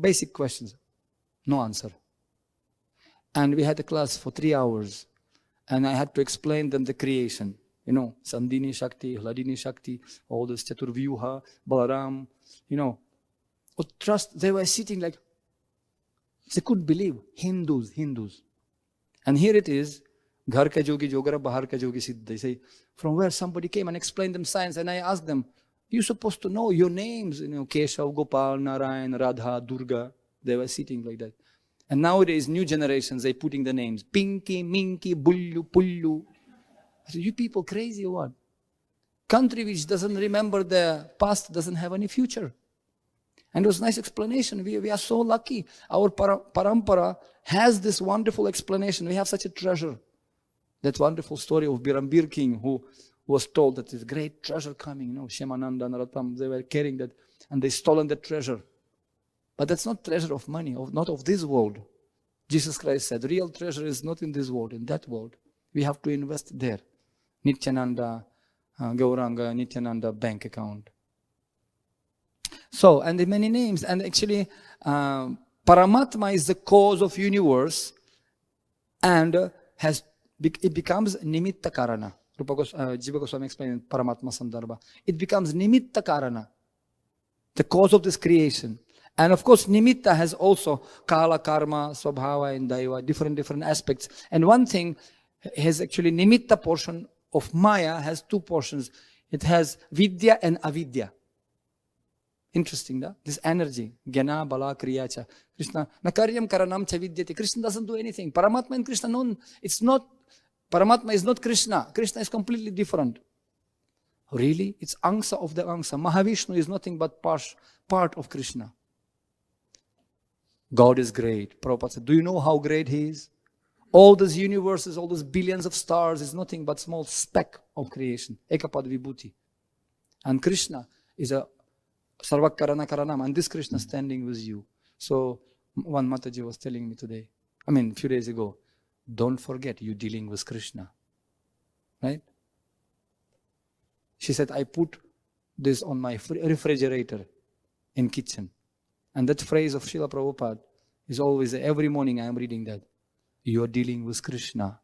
basic questions. No answer. And we had a class for 3 hours. And I had to explain them the creation. Sandhini Shakti, Hladini Shakti, all this Chaturvyuha, Balaram, trust, they were sitting like, they couldn't believe, Hindus. And here it is, Ghar ka jogi jogara, bahar ka jogi siddha. They say, from where somebody came and explained them science, and I asked them, you're supposed to know your names, Keshav, Gopal, Narayan, Radha, Durga. They were sitting like that. And nowadays, new generations, they're putting the names, Pinky, Minky, Bullu, Pullu. I said, you people crazy or what? Country which doesn't remember the past doesn't have any future. And it was a nice explanation. We are so lucky. Our parampara has this wonderful explanation. We have such a treasure. That wonderful story of Birambir king who was told that this great treasure coming, Shemananda, Naratam, they were carrying that and they stolen that treasure. But that's not treasure of money, not of this world. Jesus Christ said, real treasure is not in this world, in that world. We have to invest there. Nityananda, Gauranga, Nityananda bank account. So, and the many names, and actually, Paramātmā is the cause of universe, and it becomes nimitta karana. Jiva Goswami explained in Paramātmā Sandarbha. It becomes nimitta karana, the cause of this creation. And of course, nimitta has also kala, karma, swabhava, and daiva, different aspects. And one thing has actually nimitta portion of Maya has two portions. It has vidya and avidya. Interesting, da? This energy, Jnana, Bala, Kriyacha. Krishna, Nakaryam Karanam Cha Vidyate. Krishna doesn't do anything. Paramātmā and Krishna, no, it's not, Paramātmā is not Krishna. Krishna is completely different. Really? It's Angsa of the Angsa. Mahavishnu is nothing but part of Krishna. God is great. Prabhupada said, do you know how great He is? All these universes, all those billions of stars is nothing but small speck of creation. Ekapad Vibhuti. And Krishna is a sarva-karana karanam, and this Krishna standing with you. So one Mataji was telling me today, a few days ago, don't forget you're dealing with Krishna. Right? She said, I put this on my refrigerator in kitchen. And that phrase of Srila Prabhupada is always, every morning I am reading that. You are dealing with Krishna.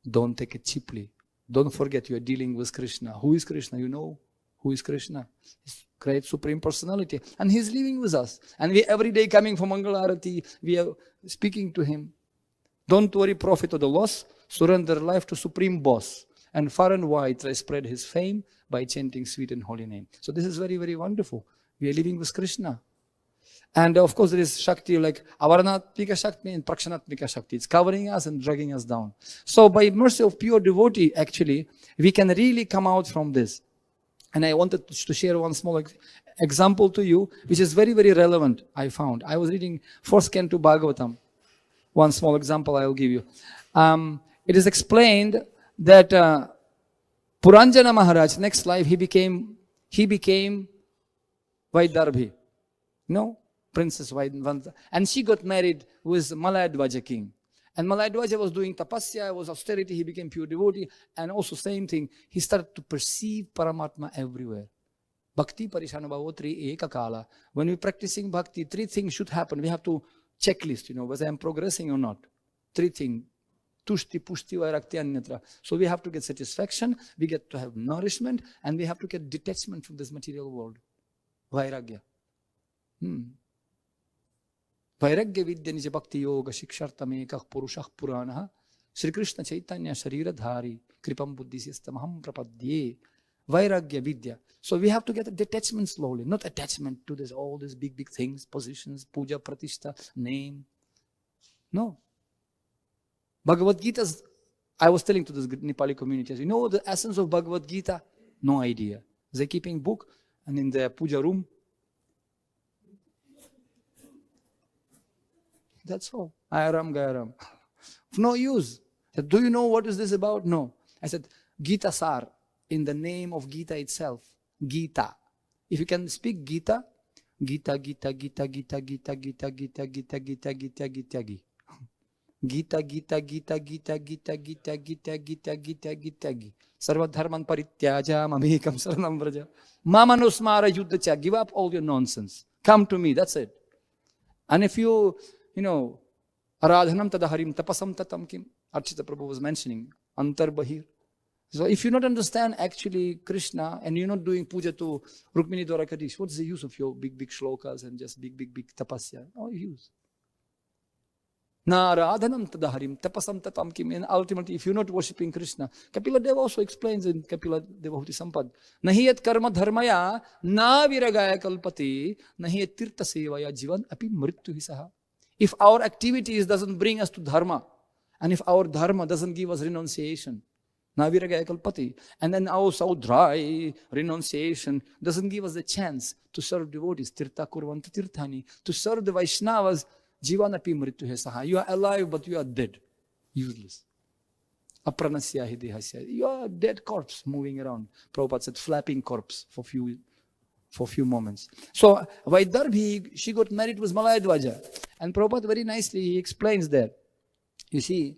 Don't take it cheaply. Don't forget you are dealing with Krishna. Who is Krishna? You know who is Krishna? He's great Supreme Personality. And He's living with us. And we every day coming for Mangala Arati, we are speaking to Him. Don't worry, profit or the loss. Surrender life to Supreme Boss. And far and wide try spread His fame by chanting sweet and holy name. So this is very, very wonderful. We are living with Krishna. And of course there is Shakti like Avaranatmika Shakti and Prakshanatmika Shakti. It's covering us and dragging us down. So by mercy of pure devotee, actually, we can really come out from this. And I wanted to share one small example to you, which is very, very relevant, I found. I was reading first canto Bhagavatam. One small example I will give you. It is explained that Puranjana Maharaj, next life, he became Vaidarbhi. No, Princess Vaidvanta. And she got married with Malayadvaja king. And Malayadvaja was doing tapasya, was austerity, he became pure devotee. And also same thing, he started to perceive Paramātmā everywhere. Bhakti parishanubhavotri ekakala. When we're practicing bhakti, three things should happen. We have to checklist, whether I'm progressing or not. Three things. Tushti, pushti, vairakti, anyatra. So we have to get satisfaction, we get to have nourishment, and we have to get detachment from this material world. Vairagya. Vairagya vidya nija bhakti yoga shikshartam ekah purushah puranaha Sri Krishna Chaitanya Shariradhari Kripam buddhisistamaham prapadye. Vairagya vidya. So we have to get a detachment slowly, not attachment to this, all these big things, positions, puja, pratishta, name. No. Bhagavad-gītā, I was telling to this Nepali community, the essence of Bhagavad-gītā? No idea. They're keeping book and in the puja room. That's all. Ayaram Gayaram. Of no use. I said, do you know what is this about? No. I said, Gita Sar, in the name of Gita itself. Gita. If you can speak Gita, Gita, Gita, Gita, Gita, Gita, Gita, Gita, Gita, Gita, Gita, Gita, Gita. Gita, Gita, Gita, Gita, Gita, Gita, Gita, Gita, Gita, Gita, Gita. Sarva-dharman parityaja mamekam saranam vraja. Mamanusmara yuddhacha. Give up all your nonsense. Come to me, that's it. And if you aradhanam tadaharim tapasam tatam kim. Archita Prabhu was mentioning, antar bahir. So if you not understand actually Krishna and you're not doing puja to Rukmini Dwarakadish, what's the use of your big shlokas and just big tapasya? No use. Naradhanam tadaharim tapasam tatam kim. And ultimately, if you're not worshipping Krishna, Kapila Deva also explains in Kapila Devahuti Sampad, Nahiyat karma dharmaya na viragaya kalpati nahiyat tirtha sevaya jivan api mrityu hisaha. If our activities doesn't bring us to dharma, and if our dharma doesn't give us renunciation, na viragaya kalpati, and then our so dry renunciation doesn't give us the chance to serve devotees, tirtha kurvanta tirthani, to serve the Vaishnavas, Jivanapi mrityu saha. You are alive, but you are dead. Useless. Apranasya hidehasya. You are a dead corpse moving around. Prabhupada said, flapping corpse for few moments. So, Vaidarbhi, she got married with Malayadvaja. And Prabhupada very nicely, he explains that. You see,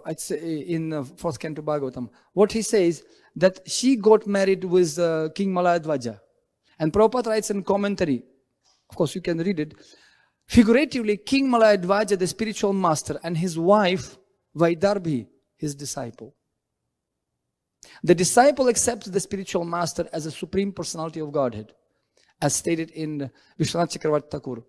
it's in 4th Canto Bhagavatam, what he says, that she got married with King Malayadvaja. And Prabhupada writes in commentary, of course, you can read it. Figuratively, King Malayadvaja, the spiritual master, and his wife, Vaidarbhi, his disciple. The disciple accepts the spiritual master as a Supreme Personality of Godhead, as stated in Vishwanath Chakravarti Thakur.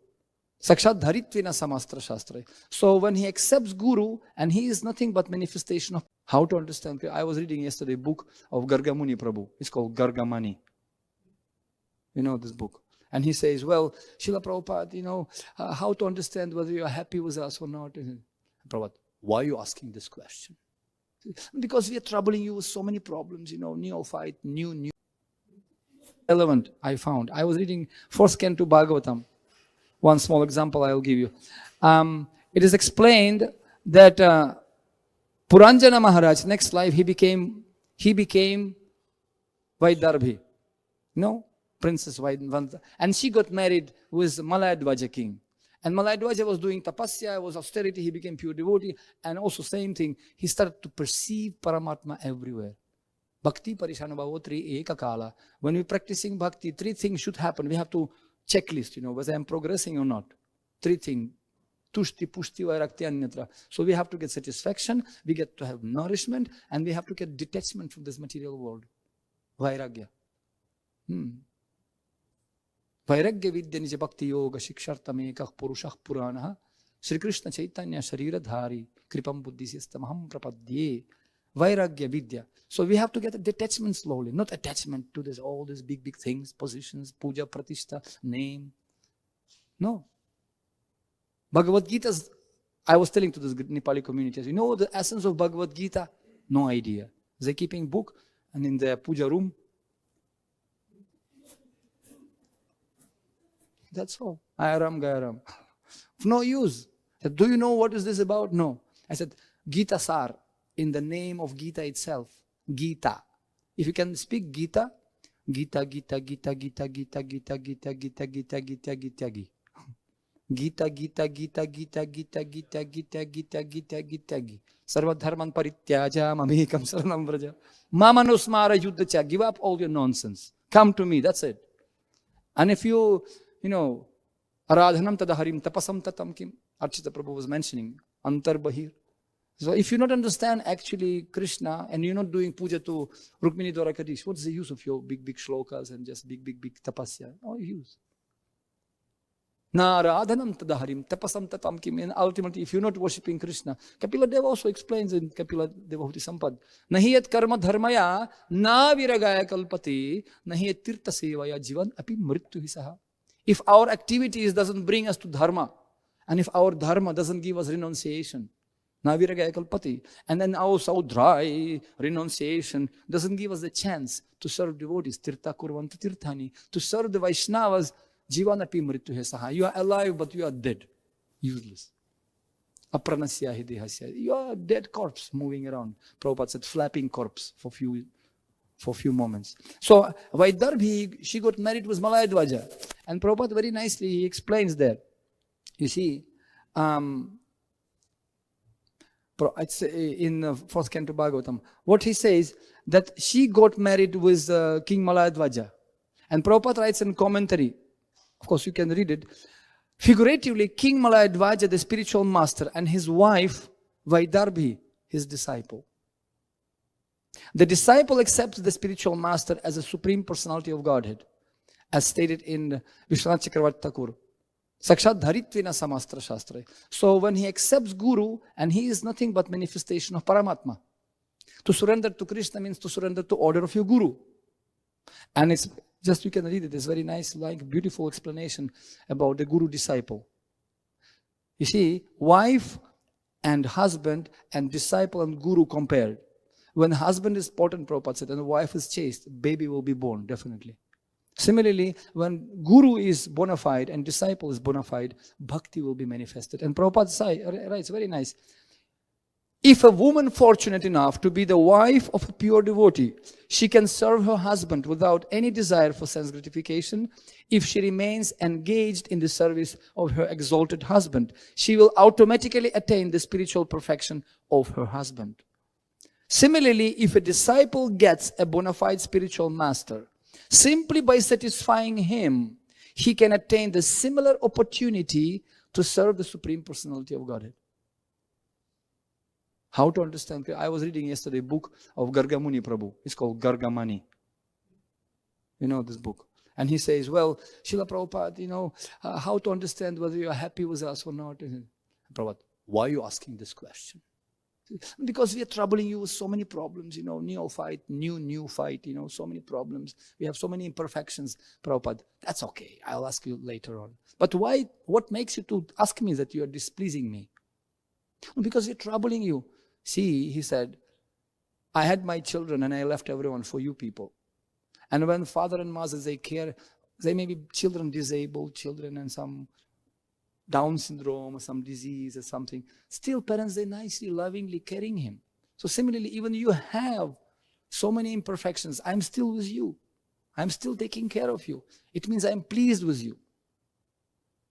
Sakshat Dharitvina Samastra Shastra. So when he accepts Guru, and he is nothing but manifestation of how to understand. I was reading yesterday a book of Gargamuni Prabhu. It's called Gargamani. You know this book. And he says, well, Srila Prabhupada, how to understand whether you are happy with us or not. Prabhupada, why are you asking this question? Because we are troubling you with so many problems, neophyte, new. Relevant, I found. I was reading 4th Canto Bhagavatam. One small example I will give you. It is explained that Puranjana Maharaj, next life, he became Vaidarbhi. Princess Vaidvanta. And she got married with Malayadvaja king. And Malayadvaja was doing tapasya, was austerity, he became pure devotee. And also same thing, he started to perceive Paramātmā everywhere. Bhakti parishanubhavotri ekakala. When we're practicing bhakti, three things should happen. We have to checklist, whether I'm progressing or not. Three things. Tushti, pushti, vairakti, anyatra. So we have to get satisfaction, we get to have nourishment, and we have to get detachment from this material world. Vairagya. Vairagya vidya nija bhakti yoga shikshartam ekah purushah puranaha Sri Krishna Chaitanya Shariradhari Kripam buddhisistamaham prapadye. Vairagya vidya. So we have to get a detachment slowly, not attachment to this, all these big things, positions, puja, pratishta, name. No. Bhagavad-gītā, I was telling to this Nepali community, the essence of Bhagavad-gītā? No idea. They're keeping book and in the puja room. That's all. Ayaram Gayaram. Of no use. I said, do you know what is this about? No. I said, Gita Sar, in the name of Gita itself. Gita. If you can speak Gita, Gita, Gita, Gita, Gita, Gita, Gita, Gita, Gita, Gita, Gita, Gita, Gita. Gita, Gita, Gita, Gita, Gita, Gita, Gita, Gita, Gita, Gita, Gita. Sarva-dharman parityaja mamekam saranam vraja. Mamanusmara yuddhacha. Give up all your nonsense. Come to me. That's it. And if you aradhanam tadaharim tapasam tatam kim. Archita Prabhu was mentioning. Antar bahir. So if you not understand actually Krishna and you're not doing puja to Rukmini Dwarakadish, what's the use of your big shlokas and just big tapasya? No use. Naradhanam tadaharim tapasam tatam kim. And ultimately, if you're not worshipping Krishna, Kapila Deva also explains in Kapila Devotee Sampad, Nahiyat karma dharmaya na viragaya kalpati, Nahiyat tirtha sevaya jivan api mrityu hisaha. If our activities doesn't bring us to dharma, and if our dharma doesn't give us renunciation, na viragaya kalpati, and then our so dry renunciation doesn't give us the chance to serve devotees, tirtha kurvanta tirthani, to serve the Vaishnavas, Jivanapi mrityu saha. You are alive, but you are dead. Useless. Apranasya hi dehasya. You are a dead corpse moving around. Prabhupada said, flapping corpse for few moments. So, Vaidarbhi, she got married with Malayadvaja. And Prabhupada very nicely, he explains there. You see, it's in 4th Canto Bhagavatam. What he says, that she got married with King Malayadvaja. And Prabhupada writes in commentary, of course, you can read it. Figuratively, King Malayadvaja, the spiritual master, and his wife, Vaidarbhi, his disciple. The disciple accepts the spiritual master as a Supreme Personality of Godhead, as stated in Vishwanath Chakravarti Thakur. Sakshat Dharitvina Samastra Shastra. So when he accepts Guru, and he is nothing but manifestation of Paramātmā. To surrender to Krishna means to surrender to order of your Guru. And it's just, you can read it. It's very nice, like beautiful explanation about the Guru disciple. You see, wife and husband and disciple and Guru compared. When husband is potent, Prabhupada said, and the wife is chaste, baby will be born, definitely. Similarly, when Guru is bona fide and disciple is bona fide, bhakti will be manifested. And Prabhupada writes, very nice. If a woman fortunate enough to be the wife of a pure devotee, she can serve her husband without any desire for sense gratification. If she remains engaged in the service of her exalted husband, she will automatically attain the spiritual perfection of her husband. Similarly, if a disciple gets a bona fide spiritual master, simply by satisfying him, he can attain the similar opportunity to serve the Supreme Personality of Godhead. How to understand? I was reading yesterday a book of Gargamuni Prabhu. It's called Gargamani. You know this book. And he says, well, Srila Prabhupada, how to understand whether you are happy with us or not. And Prabhupada, why are you asking this question? Because we are troubling you with so many problems, neophyte, new fight, so many problems. We have so many imperfections. Prabhupada, that's okay. I'll ask you later on. But why? What makes you to ask me that you are displeasing me? Because we're troubling you. See, he said, I had my children and I left everyone for you people. And when father and mother, they care, they may be children, disabled children and some Down syndrome or some disease or something. Still parents, they nicely, lovingly carrying him. So similarly, even you have so many imperfections, I'm still with you. I'm still taking care of you. It means I'm pleased with you.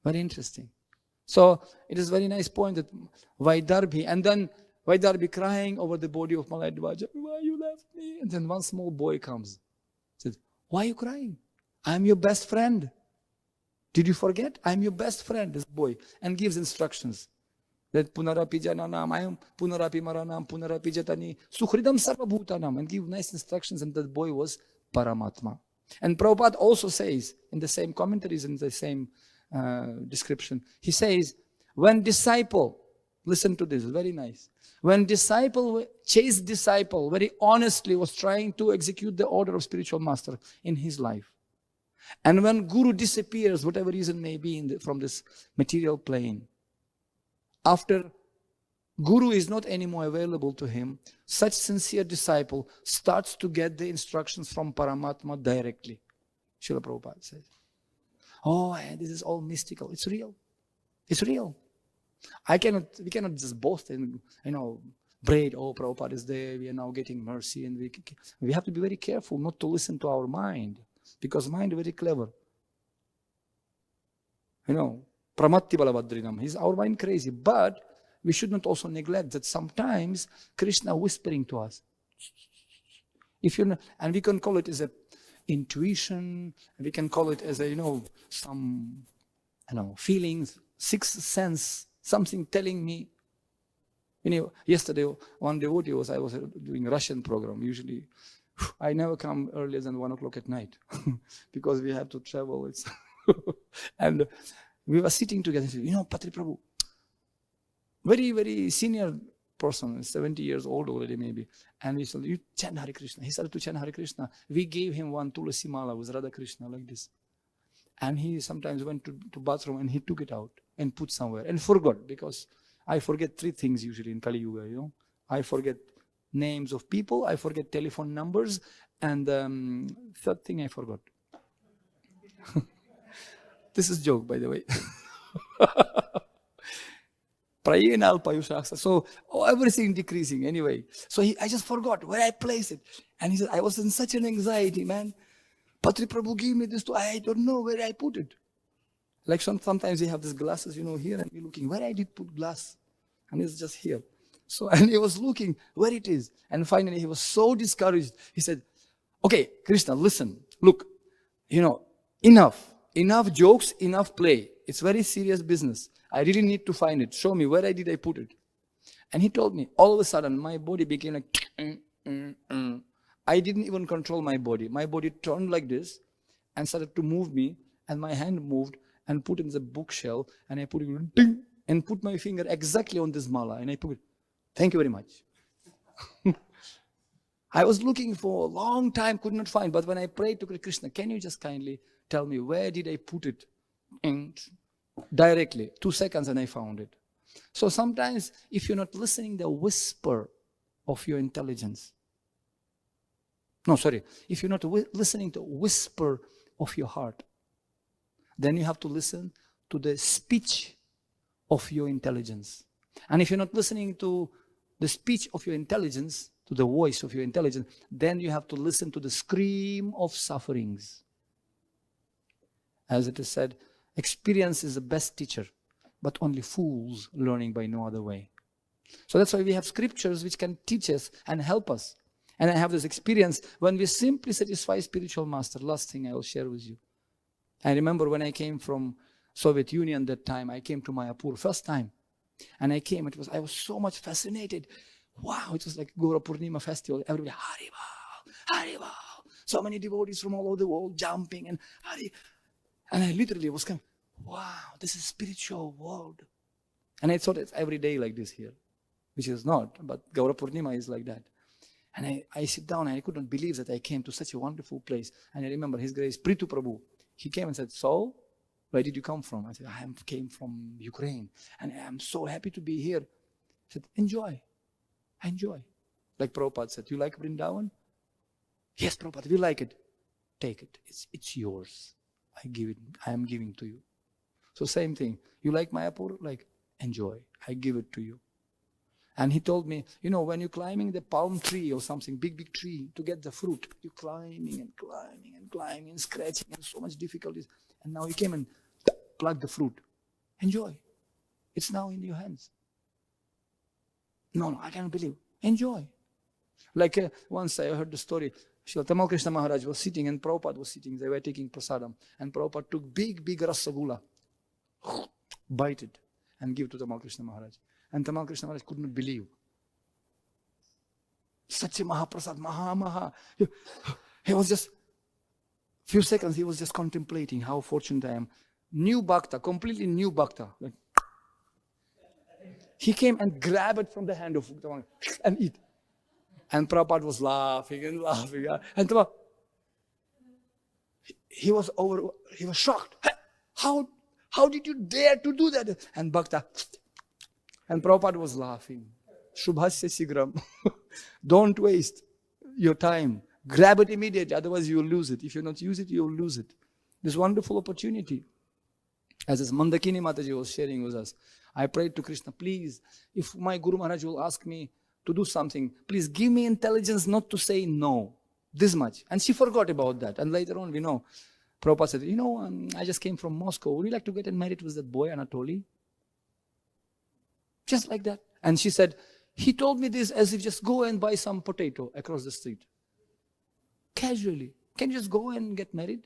Very interesting. So it is a very nice point that Vaidarbhi, and then Vaidarbhi crying over the body of Malayadvaja, why you left me? And then one small boy comes, says, why are you crying? I'm your best friend. Did you forget? I'm your best friend, this boy, and gives instructions. That punarapi jananam, ayam punarapi maranam, punarapi jatani, sukhridam sarva-bhūtānaṁ, and give nice instructions, and that boy was Paramātmā. And Prabhupada also says, in the same commentaries, in the same description, he says, when disciple, listen to this, very nice. When chaste disciple, very honestly was trying to execute the order of spiritual master in his life. And when Guru disappears, whatever reason may be from this material plane, after Guru is not anymore available to him, such sincere disciple starts to get the instructions from Paramātmā directly. Srila Prabhupada says, oh, this is all mystical. It's real. It's real. We cannot just boast and, braid, oh, Prabhupada is there, we are now getting mercy. And we have to be very careful not to listen to our mind, because mind is very clever. Pramatti balabhadrinam, is our mind crazy? But we should not also neglect that sometimes Krishna whispering to us. And we can call it as a intuition, we can call it as a, some, feelings, sixth sense, something telling me. Yesterday, one devotee I was doing a Russian program. Usually, I never come earlier than 1 o'clock at night because we have to travel. And we were sitting together and said, Patri Prabhu, very, very senior person, 70 years old already maybe. And he said, you chant Hare Krishna. He started to chant Hare Krishna. We gave him one Tulasi Mala with Radha Krishna like this. And he sometimes went to bathroom and he took it out and put somewhere and forgot, because I forget 3 things usually in Kali Yuga, I forget names of people, I forget telephone numbers, and third thing I forgot. This is joke, by the way. So everything decreasing anyway. So I just forgot where I placed it. And he said, I was in such an anxiety, man. Patri Prabhu gave me this, I don't know where I put it. Like sometimes they have these glasses, here, and we're looking, where I did put glass? And it's just here. So, and he was looking where it is. And finally he was so discouraged. He said, okay, Krishna, listen, look, enough jokes, enough play. It's very serious business. I really need to find it. Show me, where did I put it? And he told me, all of a sudden, my body became like, I didn't even control my body. My body turned like this and started to move me, and my hand moved and put in the bookshelf, and I put it, ding, and put my finger exactly on this mala, and I put it. Thank you very much. I was looking for a long time, could not find, but when I prayed to Krishna, can you just kindly tell me where did I put it? And directly, 2 seconds, and I found it. So sometimes, if you're not listening the whisper of your intelligence, if you're not listening to whisper of your heart, then you have to listen to the speech of your intelligence. And if you're not listening to the speech of your intelligence, to the voice of your intelligence, then you have to listen to the scream of sufferings. As it is said, experience is the best teacher, but only fools learning by no other way. So that's why we have scriptures which can teach us and help us. And I have this experience when we simply satisfy spiritual master. Last thing I will share with you. I remember when I came from Soviet Union that time, I came to Mayapur first time. And I came, I was so much fascinated. Wow, it was like Gaura Purnima festival. Everybody, Harival, Harival. So many devotees from all over the world jumping and Hari. And I literally was kind of, wow, this is spiritual world. And I thought it's every day like this here, which is not, but Gaura Purnima is like that. And I sit down and I couldn't believe that I came to such a wonderful place. And I remember His Grace Prithu Prabhu. He came and said, so, where did you come from? I said, I came from Ukraine. And I'm so happy to be here. He said, enjoy. Like Prabhupada said, you like Vrindavan? Yes, Prabhupada, we like it. Take it. It's yours. I am giving to you. So same thing. You like Mayapur? Like, enjoy. I give it to you. And he told me, when you're climbing the palm tree or something, big tree, to get the fruit, you're climbing and scratching and so much difficulties. And now you came and plucked the fruit. Enjoy. It's now in your hands. No, I can't believe. Enjoy. Like once I heard the story, Srila Tamal Krishna Maharaj was sitting and Prabhupada was sitting. They were taking prasadam. And Prabhupada took big rasagula, bite it, and give to Tamal Krishna Maharaj. And Tamal Krishna Maharaj could not believe. Such a Mahaprasad, Maha. He was just, few seconds, he was just contemplating how fortunate I am. New bhakta, completely new bhakta. Like, he came and grabbed it from the hand of Tamal and eat. And Prabhupada was laughing. And Tamal, he was shocked. How did you dare to do that? And bhakta. And Prabhupada was laughing. Shubhasya sigram. Don't waste your time. Grab it immediately, otherwise you will lose it. If you not use it, you will lose it. This wonderful opportunity. As this Mandakini Mataji was sharing with us, I prayed to Krishna, please, if my Guru Maharaj will ask me to do something, please give me intelligence not to say no. This much. And she forgot about that. And later on, we know, Prabhupada said, I just came from Moscow. Would you like to get married with that boy, Anatoly? Just like that. And she said, he told me this as if just go and buy some potato across the street. Casually. Can you just go and get married?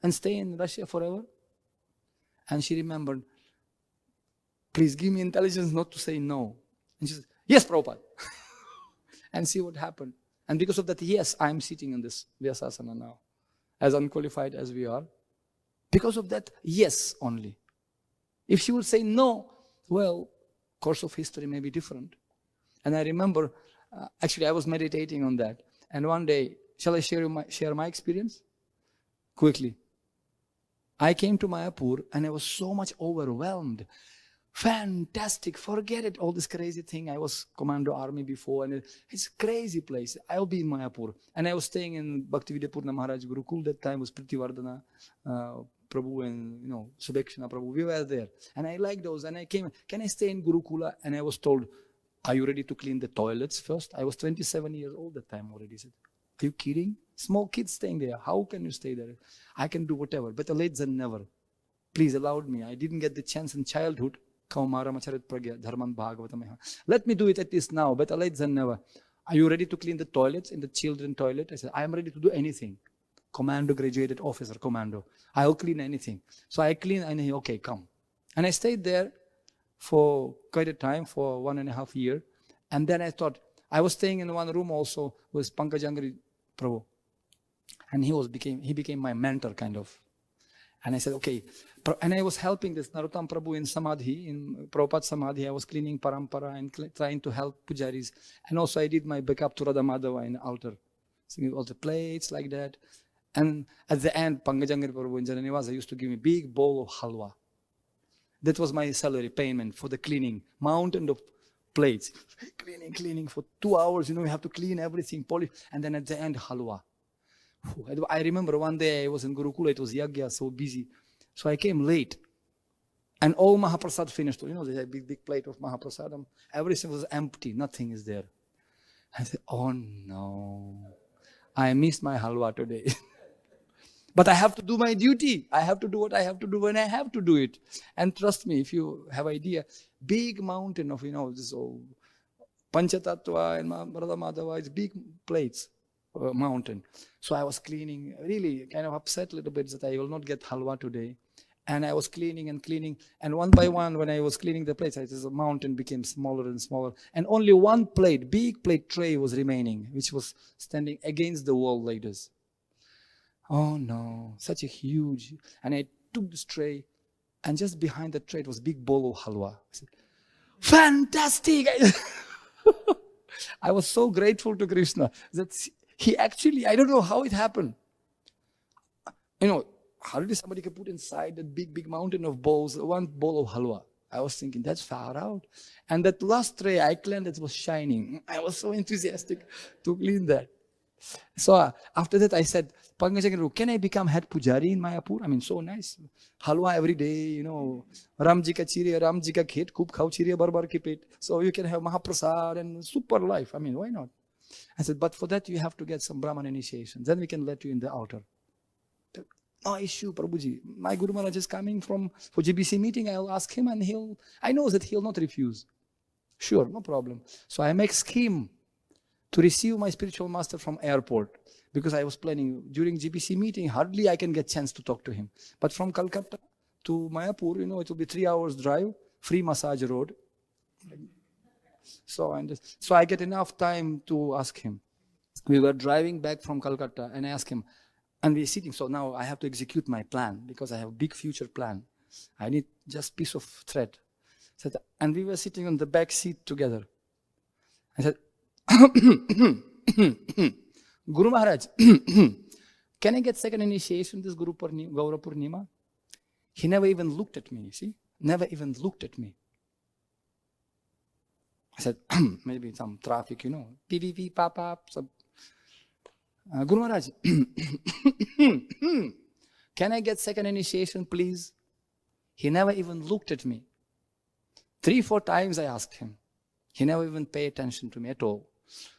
And stay in Russia forever? And she remembered, please give me intelligence not to say no. And she said, yes, Prabhupada. And see what happened. And because of that, yes, I am sitting in this Vyasasana now, as unqualified as we are. Because of that, yes only. If she would say no, well, course of history may be different. And I remember, actually I was meditating on that. And one day, shall I share my experience? Quickly. I came to Mayapur and I was so much overwhelmed. Fantastic, forget it, all this crazy thing. I was commando army before and it's a crazy place. I'll be in Mayapur. And I was staying in Bhaktivedapurna Maharaj Gurukul. That time was Pritivardhana Prabhu and Subhekshana Prabhu. We were there. And I liked those. And I came, can I stay in Gurukula? And I was told, are you ready to clean the toilets first? I was 27 years old that time already. I said, are you kidding? Small kids staying there. How can you stay there? I can do whatever. Better late than never. Please allow me. I didn't get the chance in childhood. Let me do it at least now. Better late than never. Are you ready to clean the toilets in the children toilet? I said, I am ready to do anything. Commando, graduated officer, commando. I'll clean anything. So I clean and he, okay, come. And I stayed there for quite a time, for 1.5 years. And then I thought, I was staying in one room also with Pankajangri Prabhu. And he became my mentor kind of. And I said, okay. And I was helping this Narottam Prabhu in Samadhi, in Prabhupada Samadhi. I was cleaning Parampara and trying to help pujaris. And also I did my backup to Radha Madhava in the altar. Singing all the plates like that. And at the end, Pankajangri Prabhu in Jananivasa used to give me a big bowl of halwa. That was my salary payment for the cleaning. Mountain of plates. Cleaning for 2 hours. You have to clean everything, polish. And then at the end, halwa. I remember one day I was in Gurukula, it was Yagya, so busy. So I came late. And all Mahaprasad finished. There's a big plate of Mahaprasadam. Everything was empty. Nothing is there. I said, oh no. I missed my halwa today. But I have to do my duty. I have to do what I have to do when I have to do it. And trust me, if you have idea, big mountain of, this old Panchatattva and Radha Madhava, it's big plates. Mountain. So I was cleaning, really kind of upset a little bit that I will not get halwa today. And I was cleaning. And one by one, when I was cleaning the plates, the mountain became smaller and smaller. And only one plate, big plate tray was remaining, which was standing against the wall like this. Oh no, such a huge. And I took this tray, and just behind the tray, it was a big bowl of halwa. I said, fantastic! I was so grateful to Krishna that he actually, I don't know how it happened. How did somebody can put inside that big mountain of bowls, one bowl of halwa? I was thinking, that's far out. And that last tray I cleaned, it was shining. I was so enthusiastic to clean that. So after that I said, Pankajangri, can I become head pujari in Mayapur? I mean, so nice. Halwa every day, Ramji ka chiriya, Ramji ka khet, khub khao chiriya, barbar ki pet. So you can have Mahaprasad and super life. I mean, why not? I said, but for that you have to get some Brahman initiation. Then we can let you in the altar. No issue, Prabhuji. My Guru Maharaj is coming for GBC meeting. I'll ask him and I know that he'll not refuse. Sure, no problem. So I make scheme to receive my spiritual master from airport. Because I was planning during GBC meeting, hardly I can get chance to talk to him. But from Calcutta to Mayapur, it will be 3 hours drive, free massage road. So I get enough time to ask him. We were driving back from Calcutta and I asked him, and we're sitting, so now I have to execute my plan because I have a big future plan. I need just piece of thread. And we were sitting on the back seat together. I said, Guru Maharaj, can I get second initiation this Gaura Purnima? He never even looked at me, see? Never even looked at me. I said, maybe some traffic, PVP, pop. Guru Maharaj, can I get second initiation, please? He never even looked at me. 3-4 times I asked him. He never even paid attention to me at all.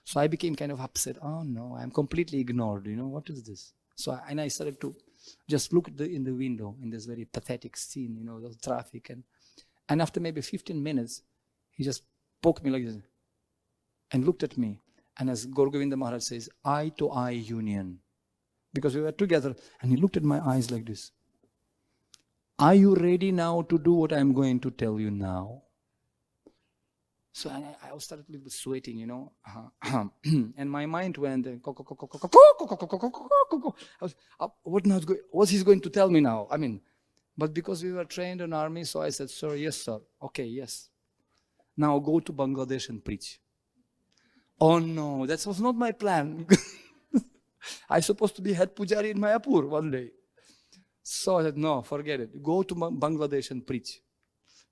So I became kind of upset. Oh no, I'm completely ignored. What is this? So I started to just look in the window in this very pathetic scene, the traffic. And after maybe 15 minutes, he just poked me like this and looked at me. And as Gaur Govinda Maharaj says, eye to eye union. Because we were together and he looked at my eyes like this. Are you ready now to do what I'm going to tell you now? So I started a little bit sweating, and my mind went, what's he going to tell me now? But because we were trained in army, so I said, sir, yes, sir. Okay, yes. Now go to Bangladesh and preach. Oh no, that was not my plan. I was supposed to be head pujari in Mayapur one day. So I said, no, forget it. Go to Bangladesh and preach.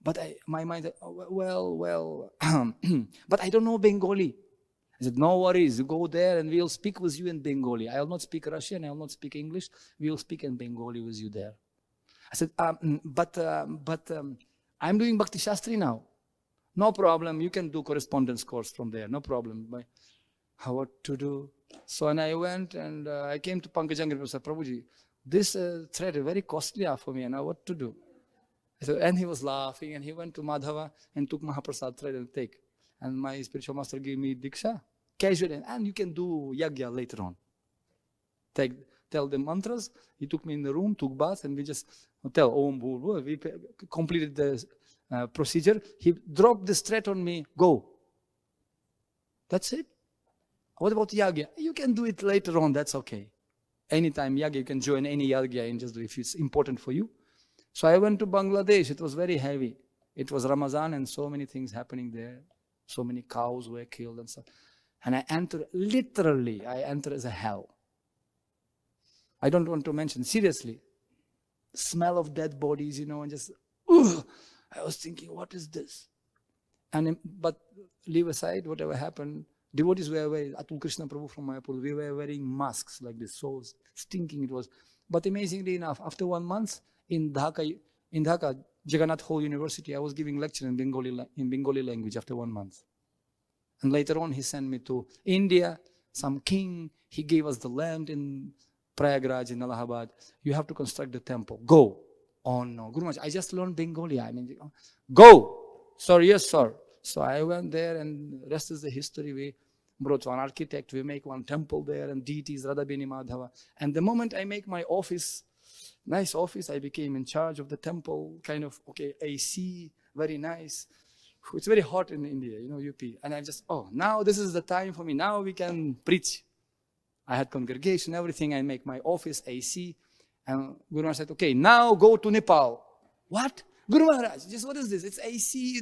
But my mind said, well, but I don't know Bengali. I said, no worries, go there and we'll speak with you in Bengali. I will not speak Russian, I will not speak English. We will speak in Bengali with you there. I said, but I'm doing Bhakti Shastri now. No problem, you can do correspondence course from there, no problem. What to do? So and I went and I came to Pankajanga and said, Prabhuji, this thread is very costly for me, and now what to do? And he was laughing, and he went to Madhava and took Mahaprasad thread and take. And my spiritual master gave me Diksha, casually, and you can do Yagya later on. Tell the mantras. He took me in the room, took bath, and we just tell Om Bhur Bhur. We completed the procedure. He dropped this thread on me, go. That's it. What about Yagya? You can do it later on, that's okay. Anytime Yagya, you can join any Yagya and just do it if it's important for you. So I went to Bangladesh. It was very heavy. It was Ramadan and so many things happening there. So many cows were killed and stuff. And I entered as a hell. I don't want to mention, seriously. Smell of dead bodies, and just, I was thinking, what is this? But leave aside whatever happened. Devotees were wearing, Atul Krishna Prabhu from Mayapur, we were wearing masks like this, so stinking it was. But amazingly enough, after 1 month, in Dhaka, Jagannath Hall University, I was giving lecture in Bengali language after 1 month. And later on, he sent me to India, some king, he gave us the land in Prayagraj, in Allahabad. You have to construct the temple. Go. Oh no, Guru Maharaj, I just learned Bengali. Go. Sir, yes, sir. So I went there, and the rest is the history. We brought one architect, we make one temple there, and deities, Radhabini Madhava. And the moment I make my office, nice office, I became in charge of the temple, kind of, AC, very nice. It's very hot in India, UP. And I just, now this is the time for me. Now we can preach. I had congregation, everything. I make my office, AC. And Guru Maharaj said, okay, now go to Nepal. What? Guru Maharaj, just what is this? It's AC,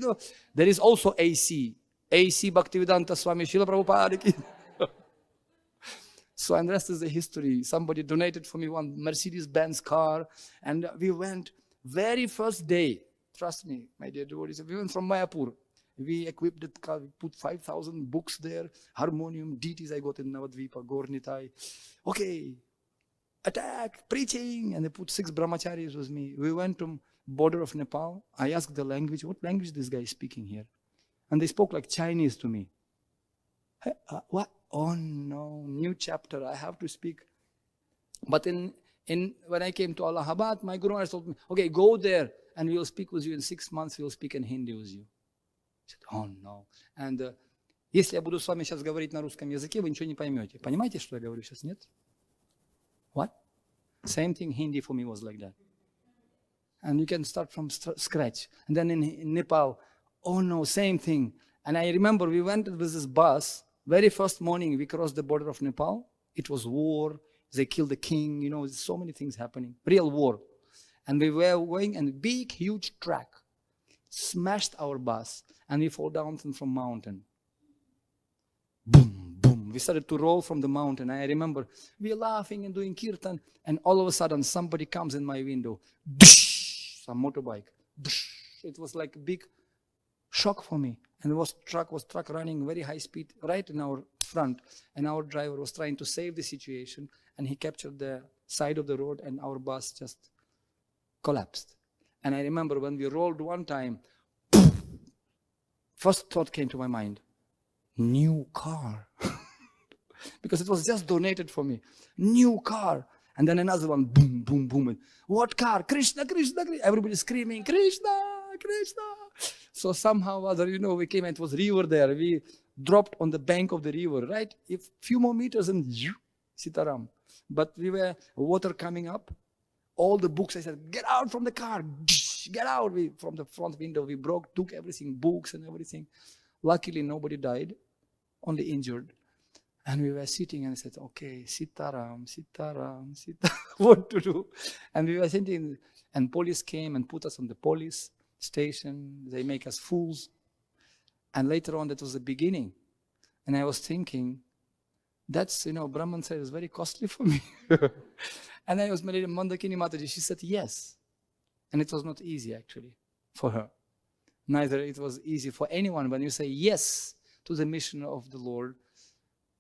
There is also AC. AC Bhaktivedanta Swami Srila Prabhupada. So, and the rest is the history. Somebody donated for me one Mercedes-Benz car, and we went very first day. Trust me, my dear devotees. We went from Mayapur. We equipped the car, we put 5,000 books there, harmonium, deities I got in Navadvipa, Gornitai. Okay, attack, preaching, and they put 6 brahmacharis with me. We went to border of Nepal. I asked the language, what language this guy is speaking here? And they spoke like Chinese to me. Hey, what? Oh no, new chapter, I have to speak. But when I came to Allahabad, my Guru Maharaj told me, okay, go there and we will speak with you in 6 months, we will speak in Hindi with you. I said, oh no. And если я буду с вами сейчас говорить на русском языке, вы ничего не поймете. Понимаете, что я говорю сейчас, нет? What? Same thing, Hindi for me was like that. And you can start from scratch. And then in Nepal, oh no, same thing. And I remember we went with this bus. Very first morning we crossed the border of Nepal. It was war. They killed the king. So many things happening. Real war. And we were going, and a big, huge truck smashed our bus. And we fall down from mountain. Boom, boom. We started to roll from the mountain. I remember we were laughing and doing kirtan. And all of a sudden somebody comes in my window. Some motorbike. It was like a big shock for me. And it was truck running very high speed right in our front. And our driver was trying to save the situation. And he captured the side of the road, and our bus just collapsed. And I remember when we rolled one time, first thought came to my mind, new car. Because it was just donated for me. New car. And then another one, boom, boom, boom. What car? Krishna, Krishna, Krishna. Everybody screaming, Krishna, Krishna. So somehow or other, we came and it was river there. We dropped on the bank of the river, right? A few more meters and Sitaram. But we were water coming up. All the books, I said, get out from the car. Get out. From the front window, we took everything, books and everything. Luckily, nobody died, only injured. And we were sitting and I said, okay, Sitaram, Sitaram, Sitaram, what to do? And we were sitting and police came and put us on the police station. They make us fools. And later on, that was the beginning. And I was thinking, that's, Brahman said, it's very costly for me. And I was married Mandakini Mataji. She said, yes. And it was not easy, actually, for her. Neither it was easy for anyone. When you say yes to the mission of the Lord,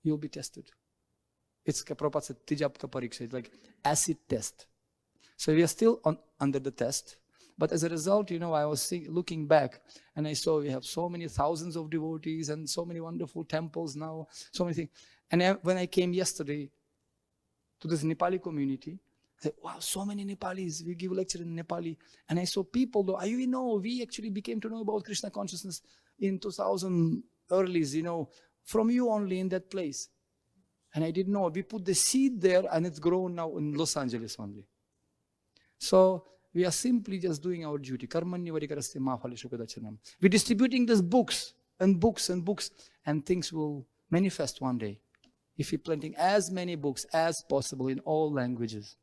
you'll be tested. It's Prabhupada said, Tijapka Pariksha. It's like acid test. So we are still under the test. But as a result, I was looking back and I saw we have so many thousands of devotees and so many wonderful temples now, so many things. And when I came yesterday to this Nepali community, I said, wow, so many Nepalis. We give lecture in Nepali. And I saw people, though, we actually became to know about Krishna consciousness in 2000 earlys, from you only in that place. And I didn't know. We put the seed there and it's grown now in Los Angeles only. So we are simply just doing our duty. We're distributing these books and books and books, and things will manifest one day if we're planting as many books as possible in all languages.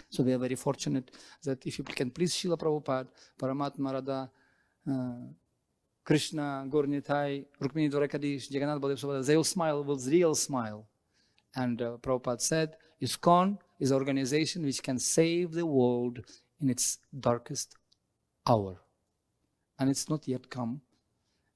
So we are very fortunate that if you can please Srila Prabhupada, Paramātmā Radha, Krishna, Gaur-Nitai, Rukmini Dwarakadish, Jagannath Baladev, they will smile with real smile. And Prabhupada said, ISKCON is an organization which can save the world in its darkest hour. And it's not yet come.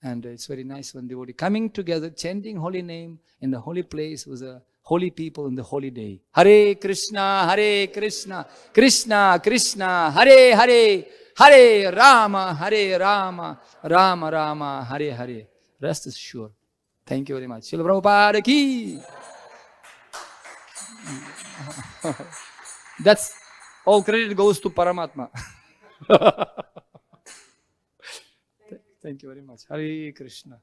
And it's very nice when devotee coming together, chanting holy name in the holy place with the holy people in the holy day. Hare Krishna, Krishna Krishna, Hare Hare, Hare Rama, Rama Rama, Hare Hare. Rest is sure. Thank you very much. Srila Prabhupada ki. That's all credit goes to Paramātmā. Thank you very much. Hare Krishna.